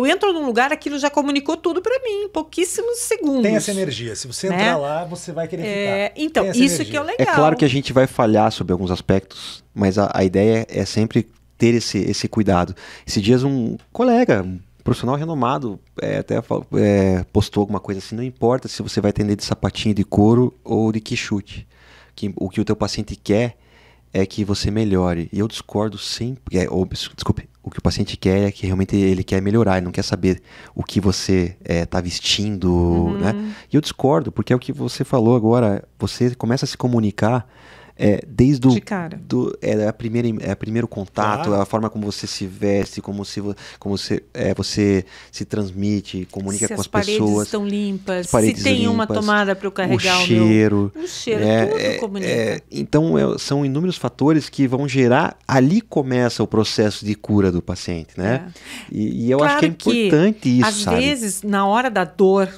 entro num lugar, aquilo já comunicou tudo para mim, em pouquíssimos segundos. Tem essa energia. Se você entrar lá, você vai querer ficar. Então, isso energia. Que é o legal. É claro que a gente vai falhar sobre alguns aspectos, mas a ideia é sempre ter esse cuidado. Esses dias um colega, um profissional renomado, até postou alguma coisa assim, não importa se você vai atender de sapatinho de couro ou de quichute. O que o teu paciente quer é que você melhore. E eu discordo sempre. Desculpe. O que o paciente quer é que realmente ele quer melhorar, ele não quer saber o que você está vestindo, né? E eu discordo, porque é o que você falou agora, você começa a se comunicar desde de cara. Primeiro contato, claro. A forma como você se veste, como você se transmite, comunica com as pessoas. Se as paredes estão limpas, se tem uma tomada para eu carregar o cheiro. O cheiro, tudo comunica. Então, são inúmeros fatores que vão gerar, ali começa o processo de cura do paciente, né? E eu acho que é importante isso, às vezes, na hora da dor,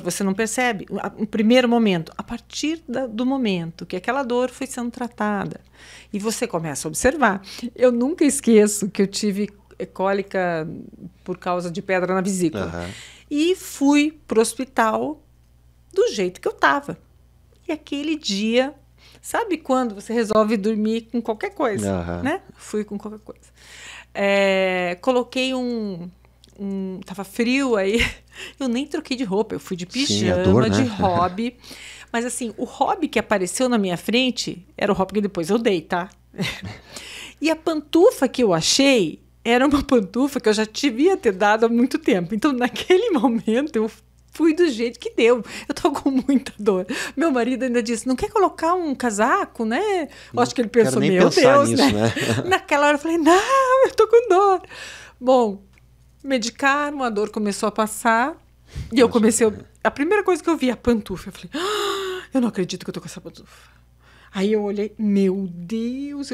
você não percebe, no primeiro momento, a partir do momento que aquela dor foi sendo tratada. E você começa a observar. Eu nunca esqueço que eu tive cólica por causa de pedra na vesícula. E fui para o hospital do jeito que eu estava. E aquele dia, sabe quando você resolve dormir com qualquer coisa? Né? Fui com qualquer coisa. Coloquei tava frio aí, eu nem troquei de roupa, eu fui de pijama, de hobby. Mas assim, o hobby que apareceu na minha frente era o hobby que depois eu dei, tá? E a pantufa que eu achei era uma pantufa que eu já devia ter dado há muito tempo. Então, naquele momento, eu fui do jeito que deu. Eu tô com muita dor. Meu marido ainda disse, não quer colocar um casaco, né? Eu acho que ele pensou, meu Deus, nisso, né? Naquela hora eu falei, não, eu tô com dor. Bom, medicaram, a dor começou a passar. E eu comecei... A primeira coisa que eu vi, a pantufa, eu falei, eu não acredito que eu tô com essa pantufa. Aí eu olhei, meu Deus,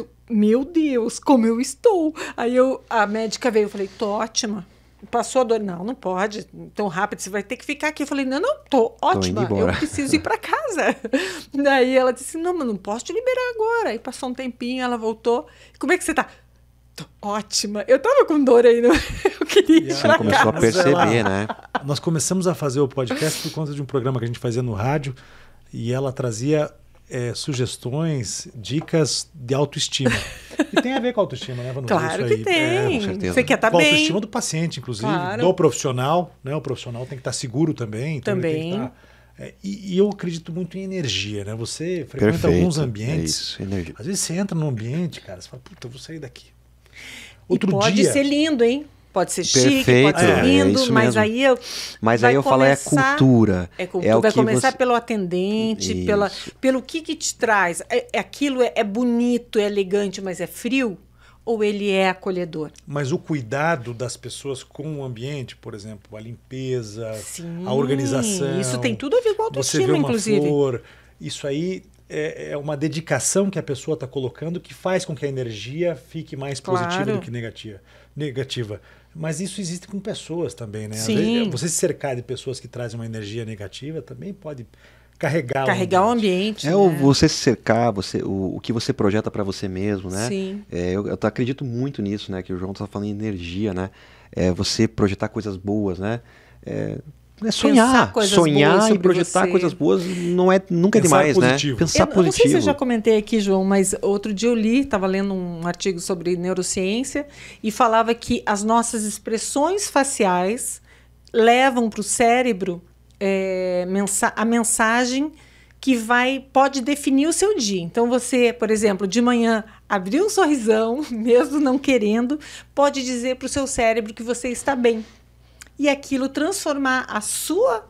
como eu estou. Aí a médica veio, eu falei, tô ótima. passou a dor. Não pode tão rápido, você vai ter que ficar aqui. Eu falei, não, tô ótima, eu preciso ir para casa. Daí ela disse, não, mas não posso te liberar agora. Aí passou um tempinho, ela voltou. Como é que você tá? Tô ótima. Eu tava com dor ainda, eu queria ir pra casa. Começou a perceber, né? Nós começamos a fazer o podcast por conta de um programa que a gente fazia no rádio e ela trazia sugestões, dicas de autoestima. E tem a ver com a autoestima, né, Vanusa? Claro que tem. Com certeza. Você quer estar com bem. A autoestima do paciente, inclusive, do profissional, né? O profissional tem que estar seguro também. Então ele tem que estar, e eu acredito muito em energia, né? Você frequenta alguns ambientes. Isso, energia. Às vezes você entra num ambiente, cara, você fala, puta, eu vou sair daqui. Pode ser lindo, hein? Pode ser chique, pode ser lindo, mas aí eu falo é cultura. Vai começar pelo atendente, pelo que te traz. Aquilo é bonito, é elegante, mas é frio? Ou ele é acolhedor? Mas o cuidado das pessoas com o ambiente, por exemplo, a limpeza, sim, a organização. Isso tem tudo a ver com a autoestima, você vê uma inclusive. Flor, isso aí é uma dedicação que a pessoa está colocando que faz com que a energia fique mais positiva do que negativa. Mas isso existe com pessoas também, né? Sim. Às vezes, você se cercar de pessoas que trazem uma energia negativa também pode carregar o ambiente. Né? Você se cercar, o que você projeta para você mesmo, né? Sim. Eu acredito muito nisso, né? Que o João está falando em energia, né? Você projetar coisas boas, né? Sonhar e projetar coisas boas nunca é demais, positivo. Né? Pensar positivo. Não sei se eu já comentei aqui, João, mas outro dia eu estava lendo um artigo sobre neurociência e falava que as nossas expressões faciais levam para o cérebro a mensagem que pode definir o seu dia. Então você, por exemplo, de manhã abrir um sorrisão, mesmo não querendo, pode dizer para o seu cérebro que você está bem. E aquilo transformar a sua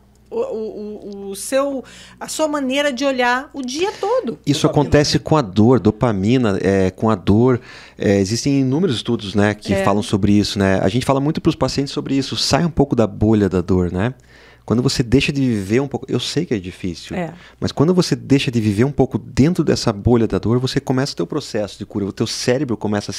maneira de olhar o dia todo. Isso acontece com a dor, dopamina, com a dor. Existem inúmeros estudos, né, que falam sobre isso, né? A gente fala muito para os pacientes sobre isso. Sai um pouco da bolha da dor, né? Quando você deixa de viver um pouco... Eu sei que é difícil, mas quando você deixa de viver um pouco dentro dessa bolha da dor, você começa o teu processo de cura. O teu cérebro começa a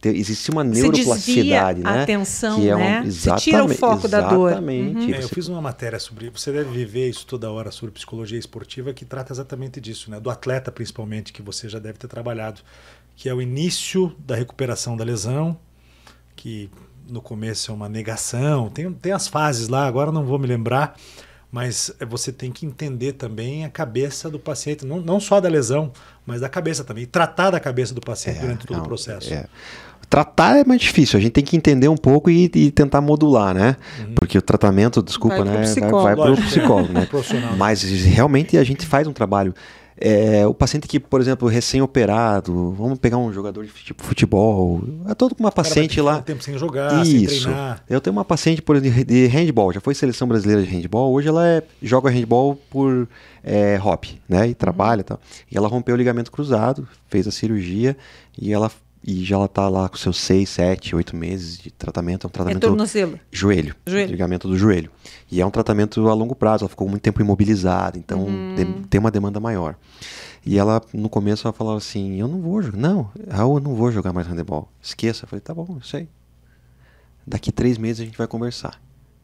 existe uma neuroplasticidade, né? A atenção, que né? Você tira o foco da dor. Exatamente. Eu fiz uma matéria sobre... Você deve viver isso toda hora sobre psicologia esportiva, que trata exatamente disso, né? Do atleta, principalmente, que você já deve ter trabalhado, que é o início da recuperação da lesão, que... No começo é uma negação, tem as fases lá, agora não vou me lembrar, mas você tem que entender também a cabeça do paciente, não só da lesão, mas da cabeça também, e tratar da cabeça do paciente durante todo o processo. Tratar é mais difícil, a gente tem que entender um pouco e tentar modular, né? Porque o tratamento, desculpa, vai para o psicólogo, né? Mas realmente a gente faz um trabalho. O paciente que, por exemplo, recém-operado, vamos pegar um jogador de futebol, todo com uma paciente lá. Tempo sem jogar, sem treinar. Eu tenho uma paciente, por exemplo, de handball, já foi seleção brasileira de handball, hoje ela joga handball por hobby, né? E trabalha e tal. E ela rompeu o ligamento cruzado, fez a cirurgia e já está lá com seus 6, 7, 8 meses de tratamento. É um tratamento... tornozelo? Joelho. Ligamento do joelho. E é um tratamento a longo prazo. Ela ficou muito tempo imobilizada, então tem uma demanda maior. E ela, no começo, ela falava assim, eu não vou jogar. Não, Raul, eu não vou jogar mais handebol. Esqueça. Eu falei, tá bom, eu sei. Daqui 3 meses a gente vai conversar.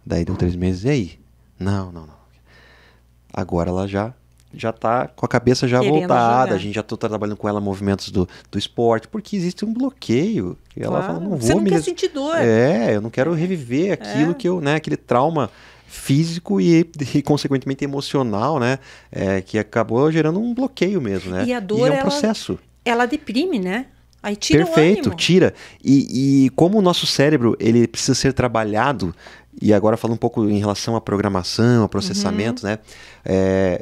Daí deu 3 meses, e aí? Não. Agora ela já está com a cabeça já voltada, jogar. A gente já está trabalhando com ela movimentos do esporte, porque existe um bloqueio. E ela fala, não vou Você não quer sentir dor. Eu não quero reviver aquilo que eu, né, aquele trauma físico e consequentemente emocional, né, que acabou gerando um bloqueio mesmo, né? E a dor, é um processo. Ela deprime, né? Aí tira Perfeito, o ânimo. Tira. E como o nosso cérebro, ele precisa ser trabalhado. E agora falando um pouco em relação à programação, a processamento, né?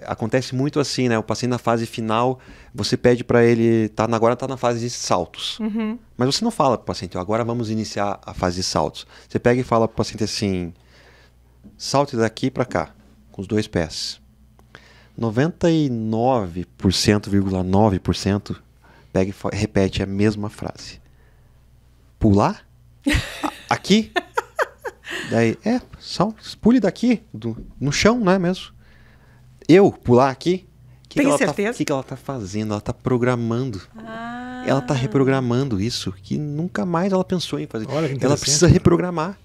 Acontece muito assim, né? O paciente na fase final, você pede para ele, agora está na fase de saltos. Mas você não fala para o paciente, agora vamos iniciar a fase de saltos. Você pega e fala para o paciente assim, salte daqui para cá, com os 2 pés. 99,9% pega e repete a mesma frase. Pular? Aqui? Daí, pule daqui, no chão, né, mesmo. Eu pular aqui? Tem certeza? O que ela tá fazendo? Ela tá programando. Ela tá reprogramando isso, que nunca mais ela pensou em fazer. Olha que ela precisa reprogramar.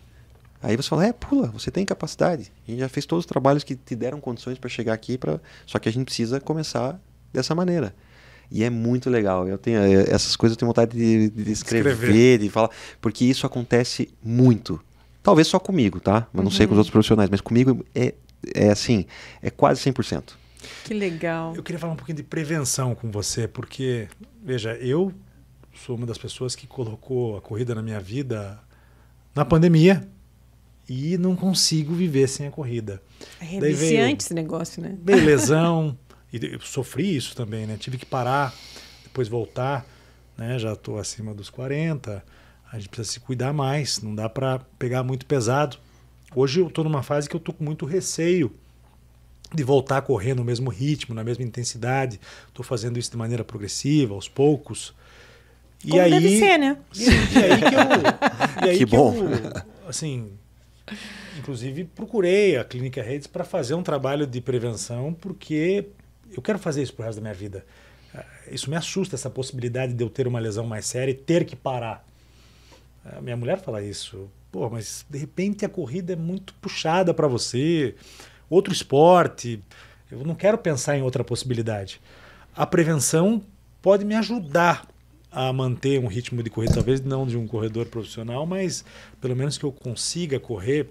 Aí você fala, pula, você tem capacidade. A gente já fez todos os trabalhos que te deram condições para chegar aqui, só que a gente precisa começar dessa maneira. E é muito legal. Essas coisas eu tenho vontade de escrever, de falar, porque isso acontece muito. Talvez só comigo, tá? Mas não sei com os outros profissionais, mas comigo assim, é quase 100%. Que legal. Eu queria falar um pouquinho de prevenção com você, porque, veja, eu sou uma das pessoas que colocou a corrida na minha vida na pandemia e não consigo viver sem a corrida. É viciante esse negócio, né? Veio lesão, e eu sofri isso também, né? Tive que parar, depois voltar, né? Já estou acima dos 40, a gente precisa se cuidar mais, não dá para pegar muito pesado. Hoje eu estou numa fase que eu estou com muito receio de voltar a correr no mesmo ritmo, na mesma intensidade. Estou fazendo isso de maneira progressiva, aos poucos. Como deve ser, né? E aí que bom. Eu, assim, inclusive procurei a Clínica Redes para fazer um trabalho de prevenção, porque eu quero fazer isso pro resto da minha vida. Isso me assusta, essa possibilidade de eu ter uma lesão mais séria e ter que parar. A minha mulher fala isso. Pô, mas de repente a corrida é muito puxada para você, outro esporte. Eu não quero pensar em outra possibilidade. A prevenção pode me ajudar a manter um ritmo de corrida, talvez não de um corredor profissional, mas pelo menos que eu consiga correr,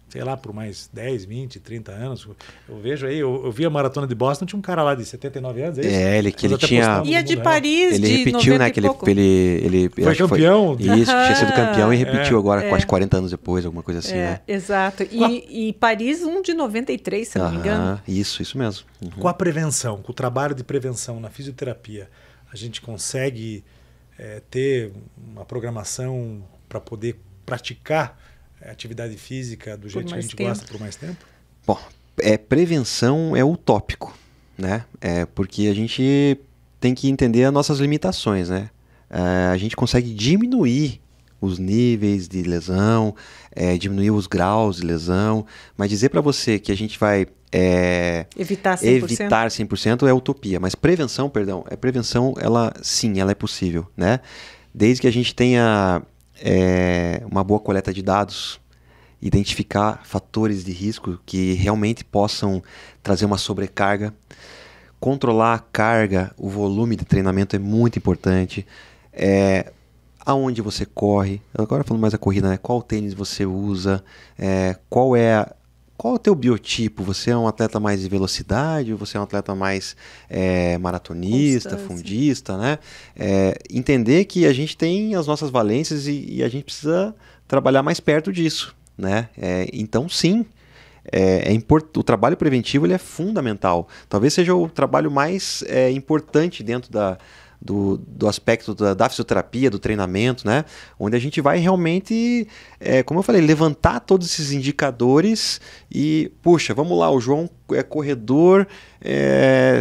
sei lá, por mais 10, 20, 30 anos. Eu vejo aí, eu vi a maratona de Boston, tinha um cara lá de 79 anos, é isso? Ele tinha... E a de Paris, ele de repetiu, 90 né? e pouco. Ele foi campeão. Isso, tinha sido campeão e repetiu agora, quase 40 anos depois, alguma coisa assim, né? Exato. E Paris, de 93, se não me engano. Isso mesmo. Com a prevenção, com o trabalho de prevenção na fisioterapia, a gente consegue ter uma programação para poder praticar atividade física do jeito que a gente gosta por mais tempo? Bom, prevenção é utópico, né? Porque a gente tem que entender as nossas limitações, né? A gente consegue diminuir os níveis de lesão, diminuir os graus de lesão, mas dizer para você que a gente vai evitar 100%? Evitar 100% é utopia, mas prevenção, ela sim, ela é possível, né? Desde que a gente tenha uma boa coleta de dados, identificar fatores de risco que realmente possam trazer uma sobrecarga, controlar a carga, o volume de treinamento é muito importante, aonde você corre, agora falando mais da corrida, né? Qual tênis você usa, qual é o teu biotipo, você é um atleta mais de velocidade, ou você é um atleta mais maratonista, fundista, né? Entender que a gente tem as nossas valências e a gente precisa trabalhar mais perto disso, né? Então sim, o trabalho preventivo ele é fundamental. Talvez seja o trabalho mais importante dentro do aspecto da fisioterapia, do treinamento, né? Onde a gente vai realmente, como eu falei, levantar todos esses indicadores e, puxa, vamos lá, o João é corredor,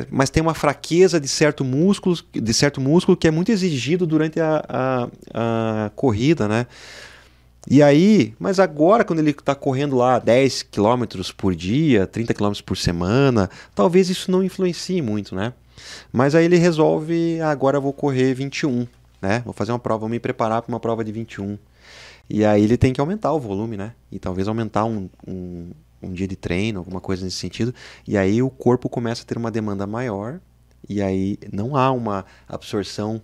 mas tem uma fraqueza de certo músculo que é muito exigido durante a corrida, né? E aí, mas agora quando ele está correndo lá 10 km por dia, 30 km por semana, talvez isso não influencie muito, né? Mas aí ele resolve, agora eu vou correr 21, né? Vou fazer uma prova, vou me preparar para uma prova de 21. E aí ele tem que aumentar o volume, né? E talvez aumentar um dia de treino, alguma coisa nesse sentido. E aí o corpo começa a ter uma demanda maior e aí não há uma absorção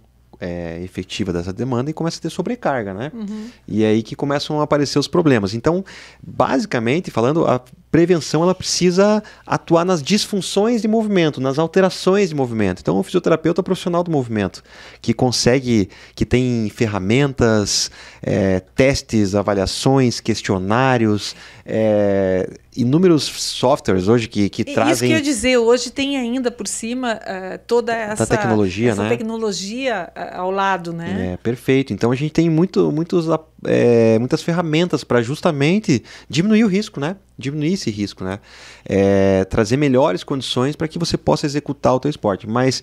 efetiva dessa demanda e começa a ter sobrecarga, né? Uhum. E aí que começam a aparecer os problemas. Então, basicamente falando, a prevenção ela precisa atuar nas disfunções de movimento, nas alterações de movimento. Então, o fisioterapeuta é o profissional do movimento, que tem ferramentas, testes, avaliações, questionários, inúmeros softwares hoje que trazem... Isso que eu ia dizer, hoje tem ainda por cima toda essa tecnologia, né? Tecnologia ao lado, né? Perfeito. Então a gente tem muitas ferramentas para justamente diminuir o risco, né? Diminuir esse risco, né? Trazer melhores condições para que você possa executar o teu esporte. Mas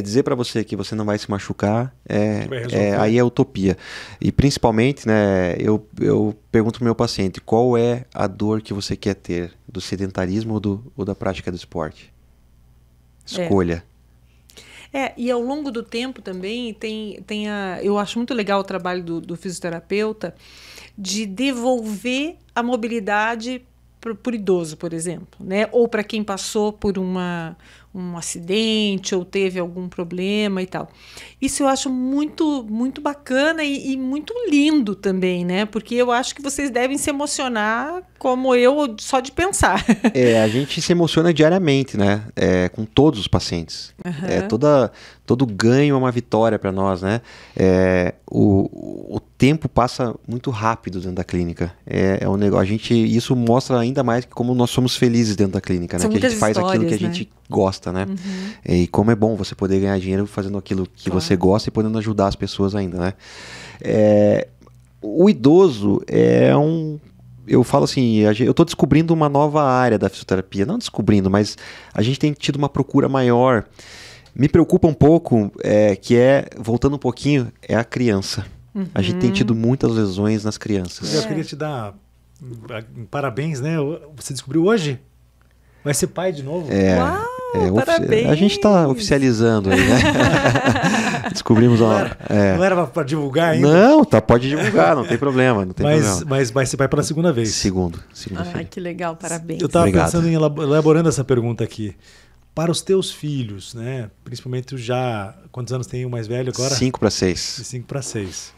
dizer para você que você não vai se machucar, aí é utopia. E principalmente, né, eu pergunto pro meu paciente, qual é a dor que você quer ter? Do sedentarismo ou da prática do esporte? Escolha. E ao longo do tempo também eu acho muito legal o trabalho do fisioterapeuta, de devolver a mobilidade para o idoso, por exemplo, né? Ou para quem passou por um acidente ou teve algum problema e tal. Isso eu acho muito, muito bacana e muito lindo também, né? Porque eu acho que vocês devem se emocionar como eu, só de pensar. A gente se emociona diariamente, né? Com todos os pacientes. Todo ganho é uma vitória para nós, né? O tempo passa muito rápido dentro da clínica. Um negócio. Isso mostra ainda mais que como nós somos felizes dentro da clínica, né? Que a gente faz aquilo que a gente gosta, né? E como é bom você poder ganhar dinheiro fazendo aquilo que você gosta e podendo ajudar as pessoas ainda, né? O idoso eu falo assim, eu estou descobrindo uma nova área da fisioterapia. Não descobrindo, mas a gente tem tido uma procura maior. Me preocupa um pouco, voltando um pouquinho, é a criança. A gente tem tido muitas lesões nas crianças. Eu queria te dar parabéns, né? Você descobriu hoje? Vai ser pai de novo? Uau, parabéns! A gente está oficializando aí, né? Descobrimos Não era para divulgar ainda? Não, pode divulgar, não tem problema. Mas vai ser pai pela segunda vez. Segunda Ai, que legal, parabéns. Eu estava pensando em elaborando essa pergunta aqui. Para os teus filhos, né? Principalmente quantos anos tem o mais velho agora? 5 para 6. 5 para 6.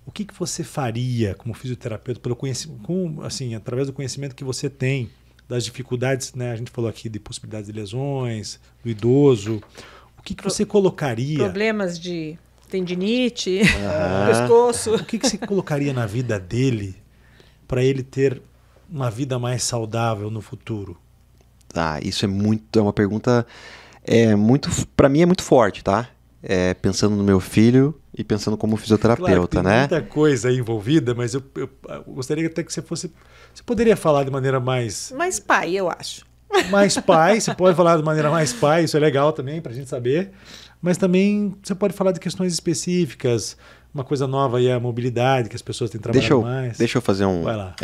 O que você faria como fisioterapeuta pelo conhecimento, através do conhecimento que você tem das dificuldades, né? A gente falou aqui de possibilidades de lesões, do idoso. O que você colocaria? Problemas de tendinite, pescoço. O que você colocaria na vida dele para ele ter uma vida mais saudável no futuro? Isso é uma pergunta para mim é muito forte, tá? Pensando no meu filho e pensando como fisioterapeuta, claro, tem muita coisa aí envolvida, mas eu gostaria até que você poderia falar de maneira mais... Mais pai, eu acho. Mais pai, você pode falar de maneira mais pai, isso é legal também pra gente saber, mas também você pode falar de questões específicas, uma coisa nova aí é a mobilidade, que as pessoas têm trabalhado mais. Deixa eu fazer Vai lá.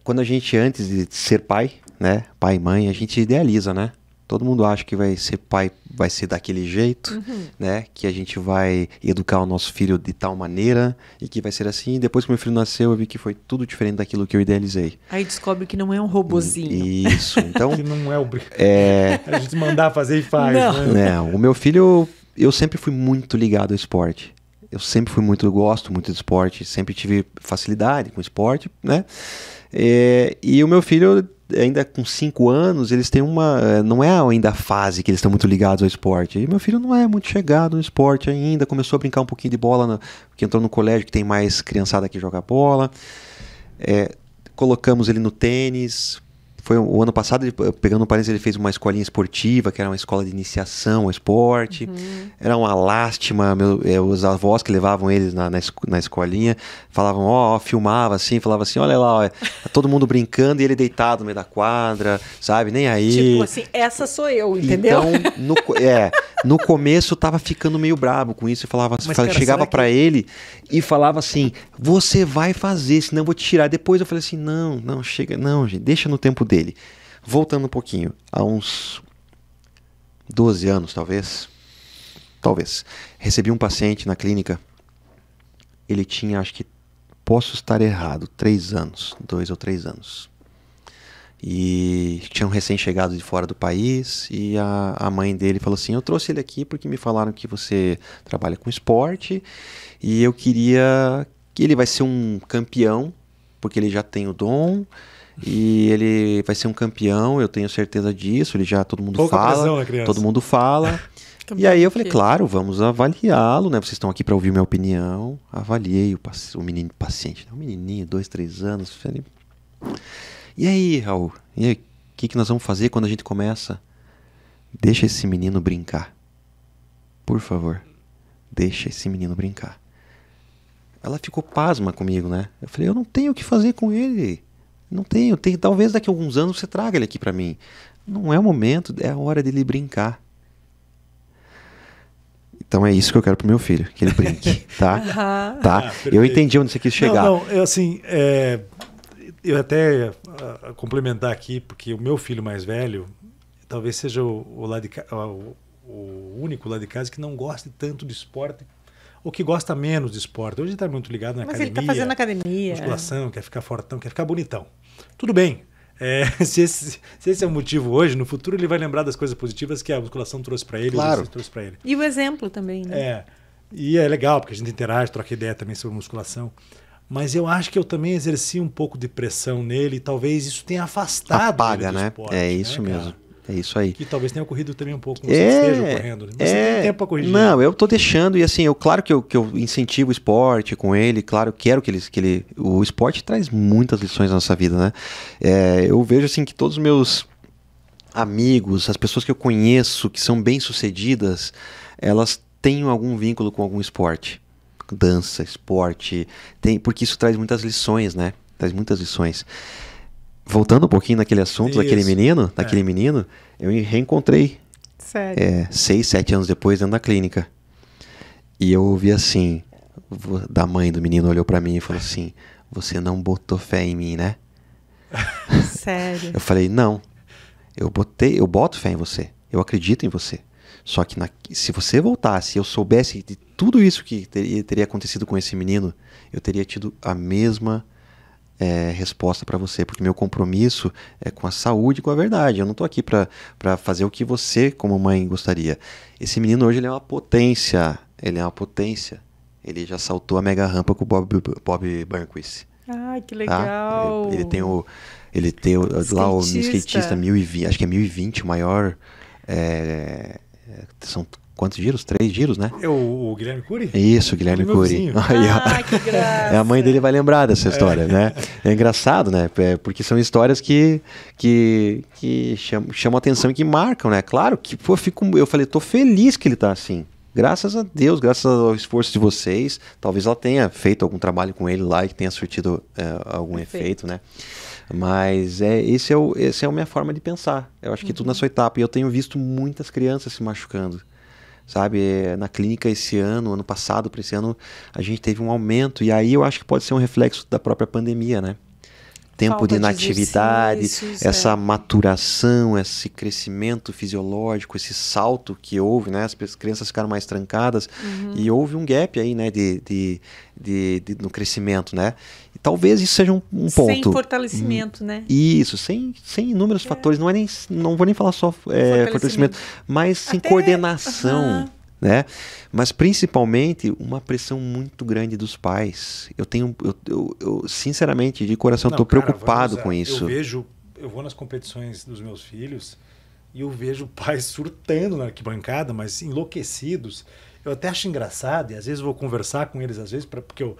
Quando a gente, antes de ser pai, né, pai e mãe, a gente idealiza, né? Todo mundo acha que vai ser pai, vai ser daquele jeito, né? Que a gente vai educar o nosso filho de tal maneira e que vai ser assim. E depois que meu filho nasceu, eu vi que foi tudo diferente daquilo que eu idealizei. Aí descobre que não é um robozinho. Isso, então... que não é a gente mandar fazer e faz, né? O meu filho, eu sempre fui muito ligado ao esporte. Eu gosto muito de esporte, sempre tive facilidade com esporte, né? E o meu filho, ainda com 5 anos, eles têm não é ainda a fase que eles estão muito ligados ao esporte. E meu filho não é muito chegado no esporte ainda, começou a brincar um pouquinho de bola, porque entrou no colégio que tem mais criançada que joga bola. Colocamos ele no tênis. Foi o ano passado, pegando um parênteses, ele fez uma escolinha esportiva, que era uma escola de iniciação ao esporte. Era uma lástima, os avós que levavam eles na escolinha, falavam, filmava assim, falava assim, olha lá, tá todo mundo brincando e ele deitado no meio da quadra, sabe, nem aí. Tipo assim, essa sou eu, entendeu? Então, no começo eu tava ficando meio brabo com isso, chegava pra ele e falava assim, você vai fazer, senão eu vou te tirar. Depois eu falei assim, não, chega, não, gente, deixa no tempo dele. Voltando um pouquinho, há uns 12 anos, talvez, recebi um paciente na clínica, ele tinha, acho que, posso estar errado, 2 ou 3 anos. E tinha um recém-chegado de fora do país e a mãe dele falou assim, eu trouxe ele aqui porque me falaram que você trabalha com esporte e eu queria que ele vai ser um campeão, porque ele já tem o dom e ele vai ser um campeão, eu tenho certeza disso, todo mundo fala. E aí eu falei, claro, vamos avaliá-lo, né? Vocês estão aqui para ouvir minha opinião. Avaliei o menino paciente, um menininho, 2, 3 anos. Falei, e aí, Raul? E aí, o que nós vamos fazer quando a gente começa? Deixa esse menino brincar. Por favor, deixa esse menino brincar. Ela ficou pasma comigo, né? Eu falei, eu não tenho o que fazer com ele. Não tenho. Talvez daqui a alguns anos você traga ele aqui para mim. Não é o momento, é a hora dele brincar. Então é isso que eu quero pro meu filho, que ele brinque, tá? Tá? Eu entendi onde você quis chegar. Eu até complementar aqui, porque o meu filho mais velho talvez seja o único lá de casa que não gosta tanto de esporte ou que gosta menos de esporte. Hoje ele está muito ligado na academia. Mas ele está fazendo academia. Musculação, quer ficar fortão, quer ficar bonitão. Tudo bem. Se esse é o motivo hoje, no futuro ele vai lembrar das coisas positivas que a musculação trouxe para ele, claro. O exercício trouxe para ele. E o exemplo também, né? E é legal, porque a gente interage, troca ideia também sobre musculação. Mas eu acho que eu também exerci um pouco de pressão nele e talvez isso tenha afastado ele do né? esporte. É isso mesmo. É isso aí. Que talvez tenha ocorrido também um pouco, você esteja ocorrendo. Você tem tempo para corrigir. Não, eu tô deixando, e assim, claro que eu incentivo o esporte com ele, claro, quero que ele... O esporte traz muitas lições na nossa vida, né? Eu vejo assim que todos os meus amigos, as pessoas que eu conheço, que são bem-sucedidas, elas têm algum vínculo com algum esporte. Dança, esporte, porque isso traz muitas lições, né? Traz muitas lições. Voltando um pouquinho naquele assunto daquele menino, eu reencontrei. Sério? 6, 7 anos depois dentro da clínica. E eu ouvi assim, da mãe do menino olhou pra mim e falou assim, você não botou fé em mim, né? Sério? Eu falei, não, eu boto fé em você, eu acredito em você. Só que se você voltasse e eu soubesse de tudo isso que teria acontecido com esse menino, eu teria tido a mesma resposta para você, porque meu compromisso é com a saúde e com a verdade. Eu não estou aqui para fazer o que você, como mãe, gostaria. Esse menino hoje ele é uma potência. Ele já saltou a mega rampa com o Bob Burnquist. Ai, que legal! Tá? Ele tem lá o skatista 1020, acho que é 1020, o maior. São quantos giros? 3 giros, né? O Guilherme Cury? Isso, o Guilherme Cury. Que graça! A mãe dele vai lembrar dessa história, né? É engraçado, né? Porque são histórias que chamam atenção e que marcam, né? Claro que eu falei, tô feliz que ele tá assim. Graças a Deus, graças ao esforço de vocês. Talvez ela tenha feito algum trabalho com ele lá e que tenha surtido algum efeito, né? Mas essa é a minha forma de pensar. Eu acho que tudo na sua etapa. E eu tenho visto muitas crianças se machucando. Sabe, na clínica esse ano passado para esse ano, a gente teve um aumento. E aí eu acho que pode ser um reflexo da própria pandemia, né? Tempo Falta de inatividade, essa maturação, esse crescimento fisiológico, esse salto que houve, né? As crianças ficaram mais trancadas e houve um gap aí, né? No crescimento, né? E talvez isso seja um ponto. Sem fortalecimento, né? Isso, sem inúmeros fatores. Não vou nem falar só fortalecimento, mas sem coordenação. Né? Mas principalmente uma pressão muito grande dos pais. Eu sinceramente, de coração, estou preocupado com isso. Eu vou nas competições dos meus filhos e eu vejo pais surtando na arquibancada, mas enlouquecidos. Eu até acho engraçado, e às vezes vou conversar com eles, às vezes, porque eu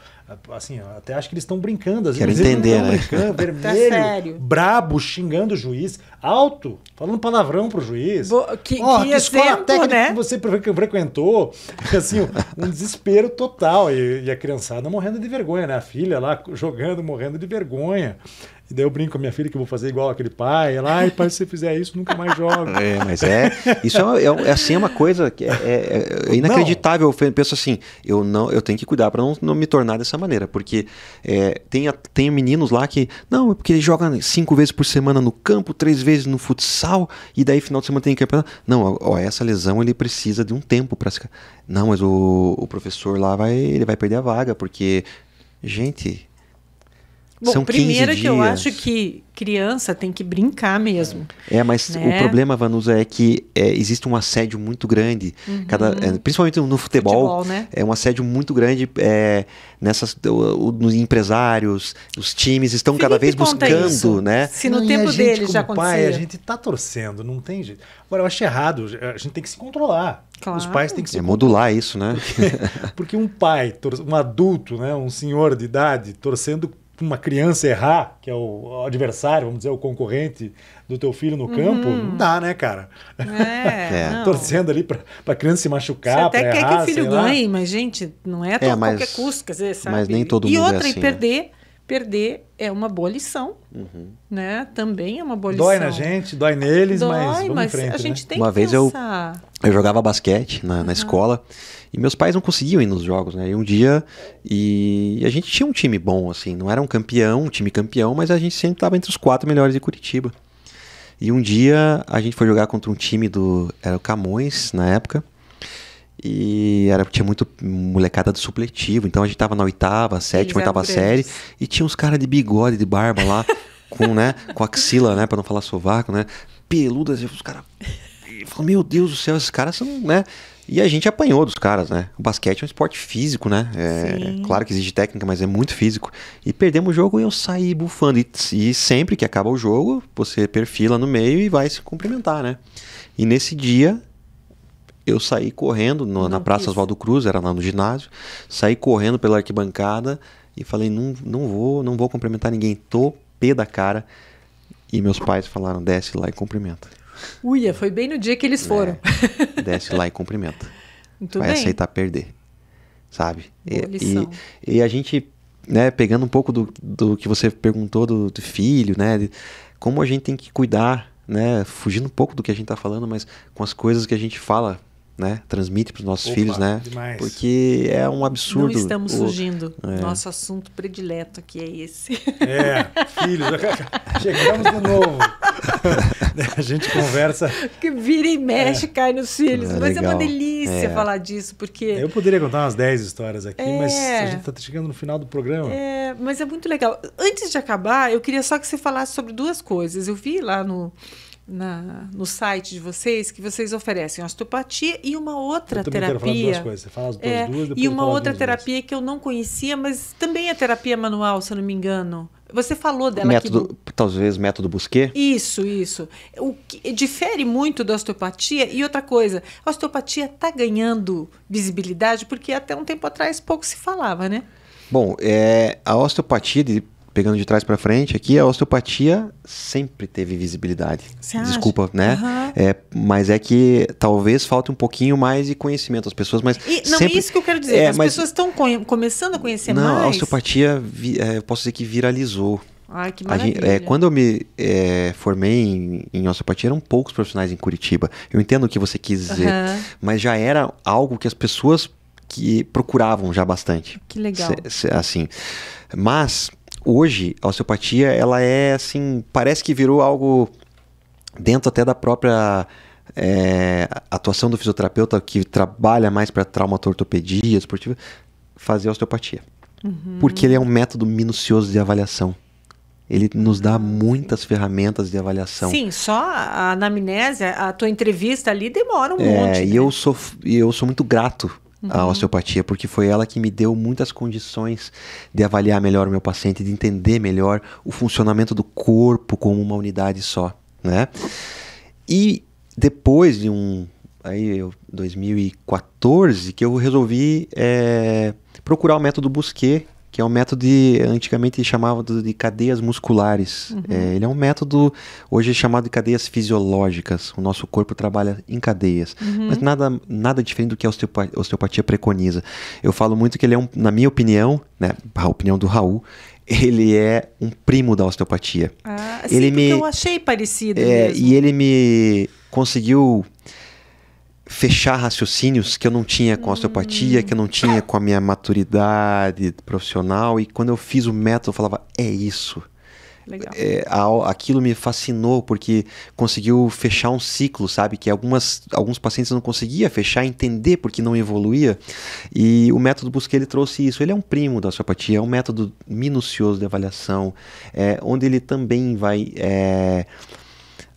até acho que eles estão brincando. Às vezes entender, né? Brincando, vermelho, brabo, xingando o juiz, alto, falando palavrão pro juiz. Que escola técnica, né? Que você frequentou. Assim, um desespero total. E a criançada morrendo de vergonha, né? A filha lá jogando, morrendo de vergonha. E daí eu brinco com a minha filha que eu vou fazer igual aquele pai. Ela, ai, pai, se você fizer isso, nunca mais joga. Mas isso é uma coisa que é inacreditável. Eu penso assim, eu tenho que cuidar para não me tornar dessa maneira. Porque tem meninos lá que, não, é porque ele joga 5 vezes por semana no campo, 3 vezes no futsal, e daí final de semana tem campeonato. Não, essa lesão ele precisa de um tempo para se... Não, mas o professor lá ele vai perder a vaga, porque, gente... Bom, primeiro que eu acho que criança tem que brincar mesmo. Mas né? O problema, Vanusa, é que existe um assédio muito grande, principalmente no futebol, né? É um assédio muito grande nos empresários, os times estão cada vez buscando, né? Se no tempo dele já acontecia. Pai, a gente tá torcendo, não tem jeito. Agora, eu acho errado, a gente tem que se controlar. Claro. Os pais têm que se modular isso, né? Porque um pai, um adulto, né, um senhor de idade, torcendo uma criança errar, que é o adversário, vamos dizer, o concorrente do teu filho no campo, não dá, né, cara? Torcendo ali pra criança se machucar, você até quer que o filho ganhe, mas, gente, não é a qualquer custo, quer dizer, sabe? Mas nem todo mundo e outra, assim, perder é uma boa lição, né? Também é uma boa lição. Dói na gente, dói neles, mas vamos em frente, a gente tem uma que vez pensar. Eu jogava basquete na escola e meus pais não conseguiam ir nos jogos, né? E um dia a gente tinha um time bom, assim, não era um time campeão, mas a gente sempre estava entre os 4 melhores de Curitiba. E um dia a gente foi jogar contra um time era o Camões na época. E tinha muito molecada do supletivo. Então a gente tava na 8ª, 7ª, 8ª série. E tinha uns caras de bigode, de barba lá, com axila, né? Pra não falar sovaco, né? Peludas. E os caras... Meu Deus do céu, esses caras são, né? E a gente apanhou dos caras, né? O basquete é um esporte físico, né? Claro que exige técnica, mas é muito físico. E perdemos o jogo e eu saí bufando. E sempre que acaba o jogo, você perfila no meio e vai se cumprimentar, né? E nesse dia... Eu saí correndo na Praça Oswaldo Cruz, era lá no ginásio, saí correndo pela arquibancada e falei, não vou cumprimentar ninguém, tô pé da cara. E meus pais falaram, desce lá e cumprimenta. Uia, foi bem no dia que eles foram. Desce lá e cumprimenta. Muito vai bem. Aceitar perder, sabe? Boa lição. E a gente, né, pegando um pouco do que você perguntou do filho, né, de como a gente tem que cuidar, né, fugindo um pouco do que a gente tá falando, mas com as coisas que a gente fala, né, transmite para os nossos filhos, né? Demais. Porque é um absurdo. Não estamos fugindo. Nosso assunto predileto aqui é esse. Filhos. Chegamos de novo. A gente conversa. Que vira e mexe, cai nos filhos. Mas legal. É uma delícia falar disso, porque... Eu poderia contar umas 10 histórias aqui, mas a gente está chegando no final do programa. Mas é muito legal. Antes de acabar, eu queria só que você falasse sobre duas coisas. Eu vi lá no site de vocês que vocês oferecem osteopatia e uma outra terapia. Quero falar duas coisas. Você fala as duas, depois e uma outra terapia que eu não conhecia, mas também é terapia manual, se eu não me engano. Você falou dela talvez método Busquet? Isso. O que difere muito da osteopatia. E outra coisa, a osteopatia está ganhando visibilidade porque até um tempo atrás pouco se falava, né? Bom, a osteopatia, pegando de trás para frente aqui, a osteopatia sempre teve visibilidade. Você acha? Desculpa, né? Mas é que talvez falte um pouquinho mais de conhecimento. As pessoas, mas é isso que eu quero dizer. As pessoas estão começando a conhecer mais. Não, a osteopatia, eu posso dizer que viralizou. Ai, que maravilha. Quando eu me formei em osteopatia, eram poucos profissionais em Curitiba. Eu entendo o que você quis dizer, mas já era algo que as pessoas que procuravam já bastante. Que legal. Assim, mas... Hoje, a osteopatia, ela assim, parece que virou algo dentro até da própria atuação do fisioterapeuta que trabalha mais para traumatortopedia esportiva, fazer osteopatia. Porque ele é um método minucioso de avaliação. Ele nos dá muitas ferramentas de avaliação. Sim, só a anamnese, a tua entrevista ali demora um monte. E eu sou muito grato a osteopatia, porque foi ela que me deu muitas condições de avaliar melhor o meu paciente, de entender melhor o funcionamento do corpo como uma unidade só, né? E depois de 2014, que eu resolvi procurar o método Busquet, que é um método antigamente chamava de cadeias musculares. Ele é um método hoje chamado de cadeias fisiológicas. O nosso corpo trabalha em cadeias. Mas nada diferente do que a osteopatia preconiza. Eu falo muito que ele é, na minha opinião, né, a opinião do Raul, ele é um primo da osteopatia. Sim, porque eu achei parecido mesmo. E ele me conseguiu fechar raciocínios que eu não tinha com a osteopatia, que eu não tinha com a minha maturidade profissional. E quando eu fiz o método, eu falava, é isso. Legal. Aquilo me fascinou, porque conseguiu fechar um ciclo, sabe? Que alguns pacientes não conseguiam fechar, entender porque não evoluía. E o método Busquet, ele trouxe isso. Ele é um primo da osteopatia, é um método minucioso de avaliação, onde ele também vai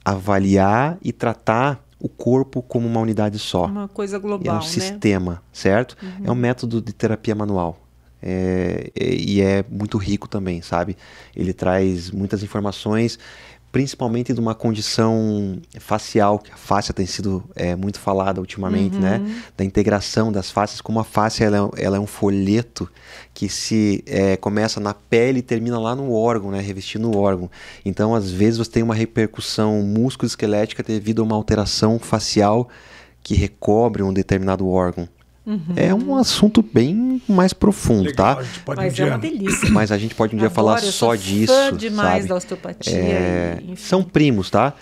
avaliar e tratar o corpo como uma unidade só. Uma coisa global, é um sistema, certo? É um método de terapia manual. E é muito rico também, sabe? Ele traz muitas informações, principalmente de uma condição facial, que a fáscia tem sido muito falada ultimamente, né? Da integração das fáscias, como a fáscia ela é um folheto que começa na pele e termina lá no órgão, né? Revestindo o órgão. Então, às vezes, você tem uma repercussão músculo-esquelética devido a uma alteração facial que recobre um determinado órgão. É um assunto bem mais profundo, legal, tá? Mas é uma delícia. Mas a gente pode um dia falar só disso. Eu sou fã demais, sabe? Da osteopatia. São primos, tá?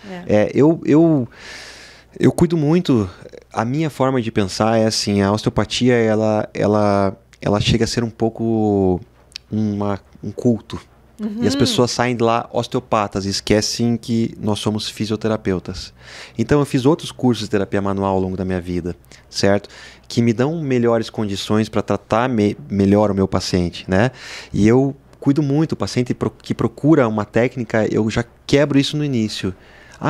Eu cuido muito. A minha forma de pensar é assim: a osteopatia ela chega a ser um pouco um culto, E as pessoas saem de lá osteopatas e esquecem que nós somos fisioterapeutas. Então eu fiz outros cursos de terapia manual ao longo da minha vida, certo? Que me dão melhores condições para tratar melhor o meu paciente, né? E eu cuido muito, o paciente que procura uma técnica, eu já quebro isso no início.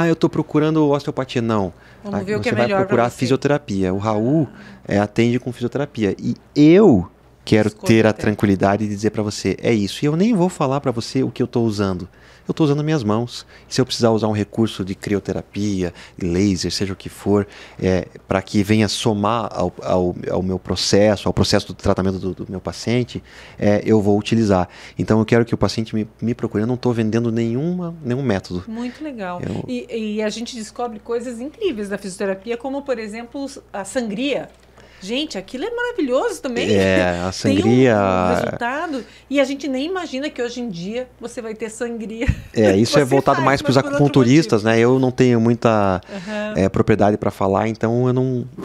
Eu estou procurando osteopatia. Não. Vamos ver o que você é vai melhor procurar você. Fisioterapia. O Raul atende com fisioterapia. E eu quero ter a tranquilidade de dizer para você, é isso. E eu nem vou falar para você o que eu estou usando. Eu estou usando minhas mãos. Se eu precisar usar um recurso de crioterapia, laser, seja o que for, para que venha somar ao meu processo, ao processo do tratamento do meu paciente, eu vou utilizar. Então eu quero que o paciente me procure. Eu não estou vendendo nenhum método. Muito legal. E a gente descobre coisas incríveis da fisioterapia, como, por exemplo, a sangria. Gente, aquilo é maravilhoso também. A sangria... Tem um resultado. E a gente nem imagina que hoje em dia você vai ter sangria. Isso é voltado mais para os acupunturistas, né? Eu não tenho muita propriedade para falar, então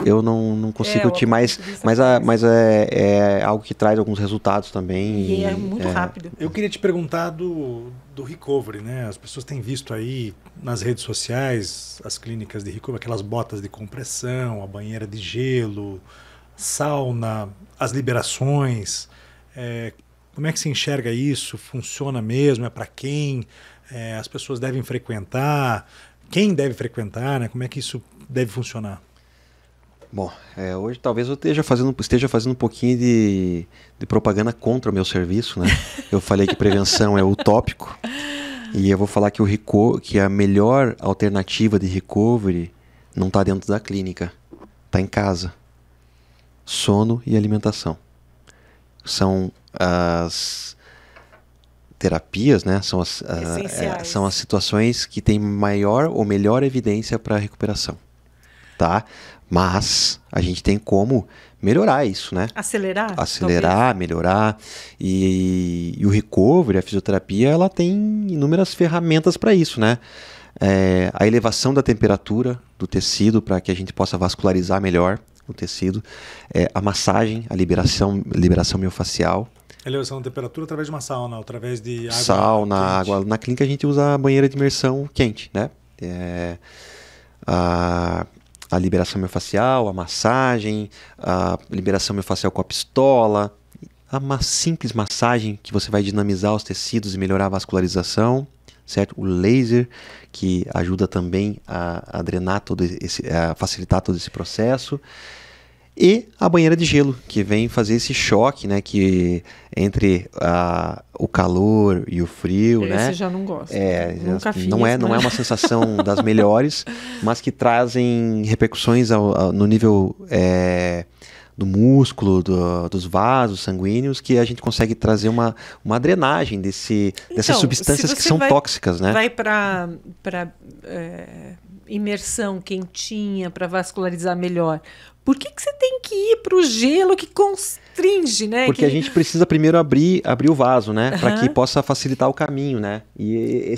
eu não consigo te mais... Mas é algo que traz alguns resultados também. E é muito rápido. Eu queria te perguntar do recovery, né? As pessoas têm visto aí nas redes sociais as clínicas de recovery, aquelas botas de compressão, a banheira de gelo, sauna, as liberações. Como é que se enxerga isso? Funciona mesmo? É para quem? As pessoas devem frequentar? Quem deve frequentar? Né? Como é que isso deve funcionar? Bom, hoje talvez eu esteja fazendo um pouquinho de propaganda contra o meu serviço, né? Eu falei que prevenção é utópico e eu vou falar que a melhor alternativa de recovery não está dentro da clínica, está em casa. Sono e alimentação. São as terapias, né? São as situações que têm maior ou melhor evidência para a recuperação. Tá? Mas a gente tem como melhorar isso, né? Acelerar, melhorar. E o recovery, a fisioterapia, ela tem inúmeras ferramentas para isso, né? A elevação da temperatura do tecido para que a gente possa vascularizar melhor o tecido. A massagem, a liberação miofascial. Elevação da temperatura através de uma sauna, através de água sauna, quente. Água. Na clínica a gente usa a banheira de imersão quente, né? A liberação miofascial, a massagem, a liberação miofascial com a pistola, uma simples massagem que você vai dinamizar os tecidos e melhorar a vascularização, certo? O laser, que ajuda também a drenar a facilitar todo esse processo. E a banheira de gelo, que vem fazer esse choque, né, entre o calor e o frio, Esse né? já não gosto. Nunca fiz, não é uma sensação das melhores, mas que trazem repercussões no nível do músculo, dos vasos sanguíneos, que a gente consegue trazer uma drenagem dessas substâncias que são tóxicas, né? Vai para imersão quentinha, para vascularizar melhor. Por que você tem que ir para o gelo que constringe, né? Porque a gente precisa primeiro abrir o vaso, né? Para que possa facilitar o caminho, né? E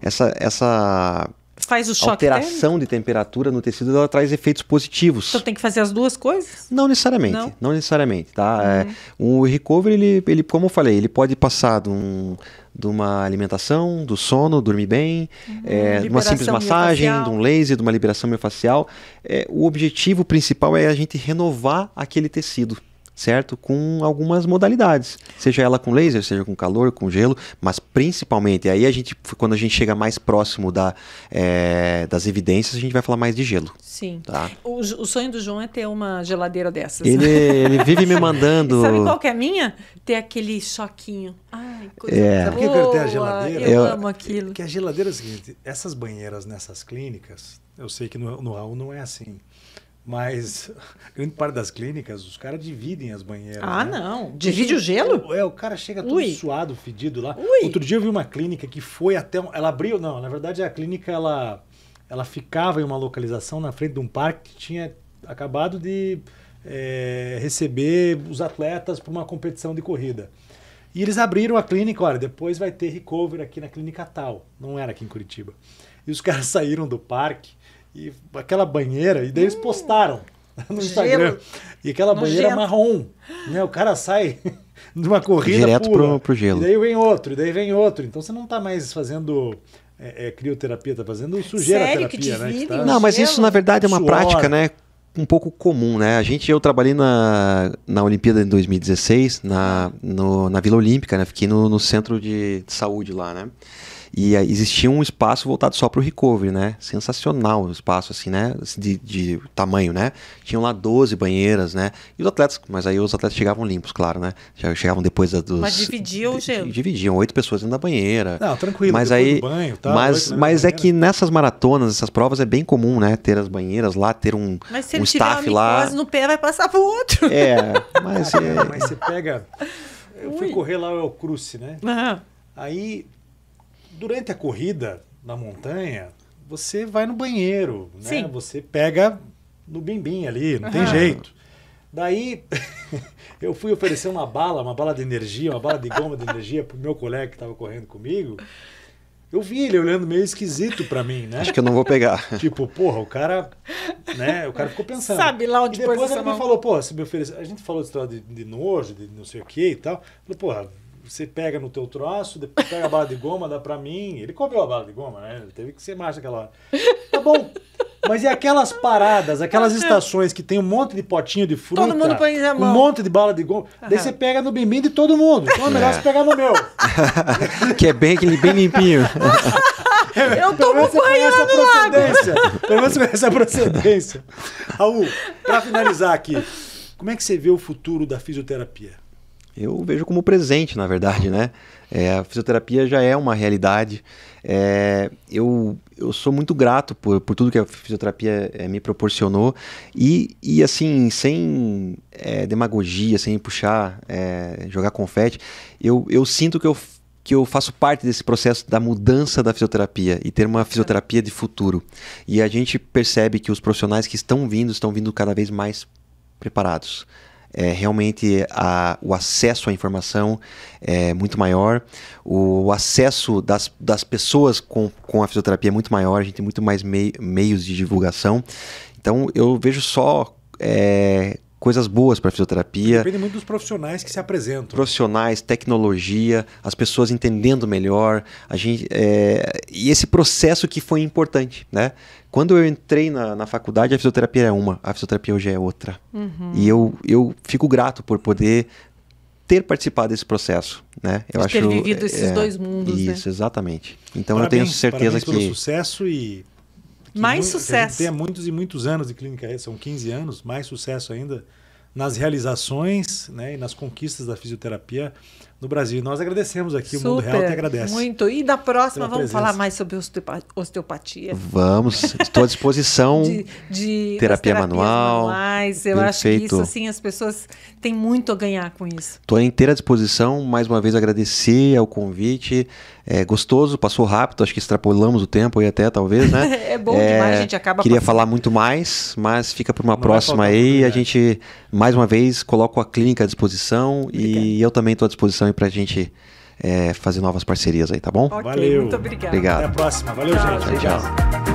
essa faz o choque alteração térmico? De temperatura no tecido, ela traz efeitos positivos. Então tem que fazer as duas coisas? Não necessariamente, não necessariamente, tá? O recovery, ele, como eu falei, ele pode passar de uma alimentação, do sono, dormir bem, de uma simples massagem, de um laser, de uma liberação miofascial. O objetivo principal é a gente renovar aquele tecido, certo? Com algumas modalidades, seja ela com laser, seja com calor, com gelo, mas principalmente, aí quando a gente chega mais próximo das evidências, a gente vai falar mais de gelo. Sim. Tá? O sonho do João é ter uma geladeira dessas. Ele vive me mandando... Sabe qual que é a minha? Ter aquele choquinho. Ai, coisa boa. Sabe por que eu quero ter a geladeira? Eu amo aquilo. Porque a geladeira é o seguinte, essas banheiras nessas clínicas, eu sei que no Raul não é assim, mas grande parte das clínicas, os caras dividem as banheiras. Ah, né? não. Divide o gelo? O cara chega todo suado, fedido lá. Ui. Outro dia eu vi uma clínica que foi até... Ela abriu... Não, na verdade a clínica, ela ficava em uma localização na frente de um parque que tinha acabado de receber os atletas para uma competição de corrida. E eles abriram a clínica, olha, depois vai ter recovery aqui na clínica tal. Não era aqui em Curitiba. E os caras saíram do parque e aquela banheira, e daí eles postaram. no Instagram. E aquela banheira marrom, né? O cara sai de uma corrida direto pro gelo. E daí vem outro, e daí vem outro. Então você não está mais fazendo crioterapia, está fazendo sujeira terapia, né? Não, mas isso na verdade é uma prática, né? Um pouco comum, né? Eu trabalhei na Olimpíada em 2016, na Vila Olímpica, né? Fiquei no centro de saúde lá, né? E existia um espaço voltado só para o recovery, né? Sensacional o espaço, assim, né? De tamanho, né? Tinham lá 12 banheiras, né? E os atletas, mas aí os atletas chegavam limpos, claro, né? Já chegavam depois dos... Mas dividiam o gelo. Dividiam, 8 pessoas dentro da banheira. Não, tranquilo, mas depois aí, do banho, tá? Mas é que nessas maratonas, essas provas, é bem comum, né? Ter as banheiras lá, ter um staff lá. Mas se ele tiver uma micose no pé, vai passar pro outro. Mas você pega... Eu fui correr lá o El Cruce, né? Aí... Durante a corrida na montanha, você vai no banheiro, né? Sim. Você pega no bimbim ali, não tem jeito. Daí, eu fui oferecer uma bala de energia, uma bala de goma de energia pro meu colega que estava correndo comigo. Eu vi ele olhando meio esquisito para mim, né? Acho que eu não vou pegar. Tipo, porra, o cara, né? O cara ficou pensando. Sabe lá onde depois ele me falou, porra, você me ofereceu... A gente falou de história de nojo, de não sei o que e tal. Falei, porra... Você pega no teu troço, depois pega a bala de goma, dá pra mim. Ele comeu a bala de goma, né? Ele teve que ser macho aquela hora. Tá bom. Mas e aquelas paradas, aquelas estações que tem um monte de potinho de fruta, todo mundo põe na mão. Um monte de bala de goma. Daí você pega no bimbim de todo mundo. Então é melhor você pegar no meu. Que é bem limpinho. Eu tô acompanhando lá. Pelo menos você conhece a procedência. Raul, pra finalizar aqui, como é que você vê o futuro da fisioterapia? Eu vejo como presente, na verdade, né? A fisioterapia já é uma realidade. Eu sou muito grato por tudo que a fisioterapia me proporcionou e assim, sem demagogia, sem puxar, jogar confete, eu sinto que eu faço parte desse processo da mudança da fisioterapia e ter uma fisioterapia de futuro. E a gente percebe que os profissionais que estão vindo cada vez mais preparados. Realmente o acesso à informação é muito maior, o acesso das pessoas com a fisioterapia é muito maior, a gente tem muito mais meios de divulgação. Então eu vejo só coisas boas para a fisioterapia. Depende muito dos profissionais que se apresentam. Profissionais, tecnologia, as pessoas entendendo melhor, e esse processo que foi importante, né? Quando eu entrei na faculdade, a fisioterapia era uma, a fisioterapia hoje é outra. E eu fico grato por poder ter participado desse processo, né? Eu acho ter vivido esses dois mundos, isso, né? Exatamente. Então eu tenho certeza que... pelo sucesso e... Mais sucesso. Tem muitos e muitos anos de clínica, são 15 anos, mais sucesso ainda nas realizações, né, e nas conquistas da fisioterapia no Brasil. E nós agradecemos aqui, o Mundo Real te agradece. Muito. E da próxima vamos falar mais sobre osteopatia. Vamos, estou à disposição. de terapia manual. Manuais. Eu acho que isso, assim, as pessoas têm muito a ganhar com isso. Estou à inteira disposição. Mais uma vez agradecer ao convite. É gostoso, passou rápido, acho que extrapolamos o tempo aí até, talvez, né? É bom demais, a gente acaba Queria passando. falar muito mais, mas fica para uma próxima aí. A gente, mais uma vez, coloca a clínica à disposição. E eu também estou à disposição para a gente fazer novas parcerias aí, tá bom? Okay, valeu. Muito obrigada. Obrigado. Até a próxima. Valeu, gente. Tchau.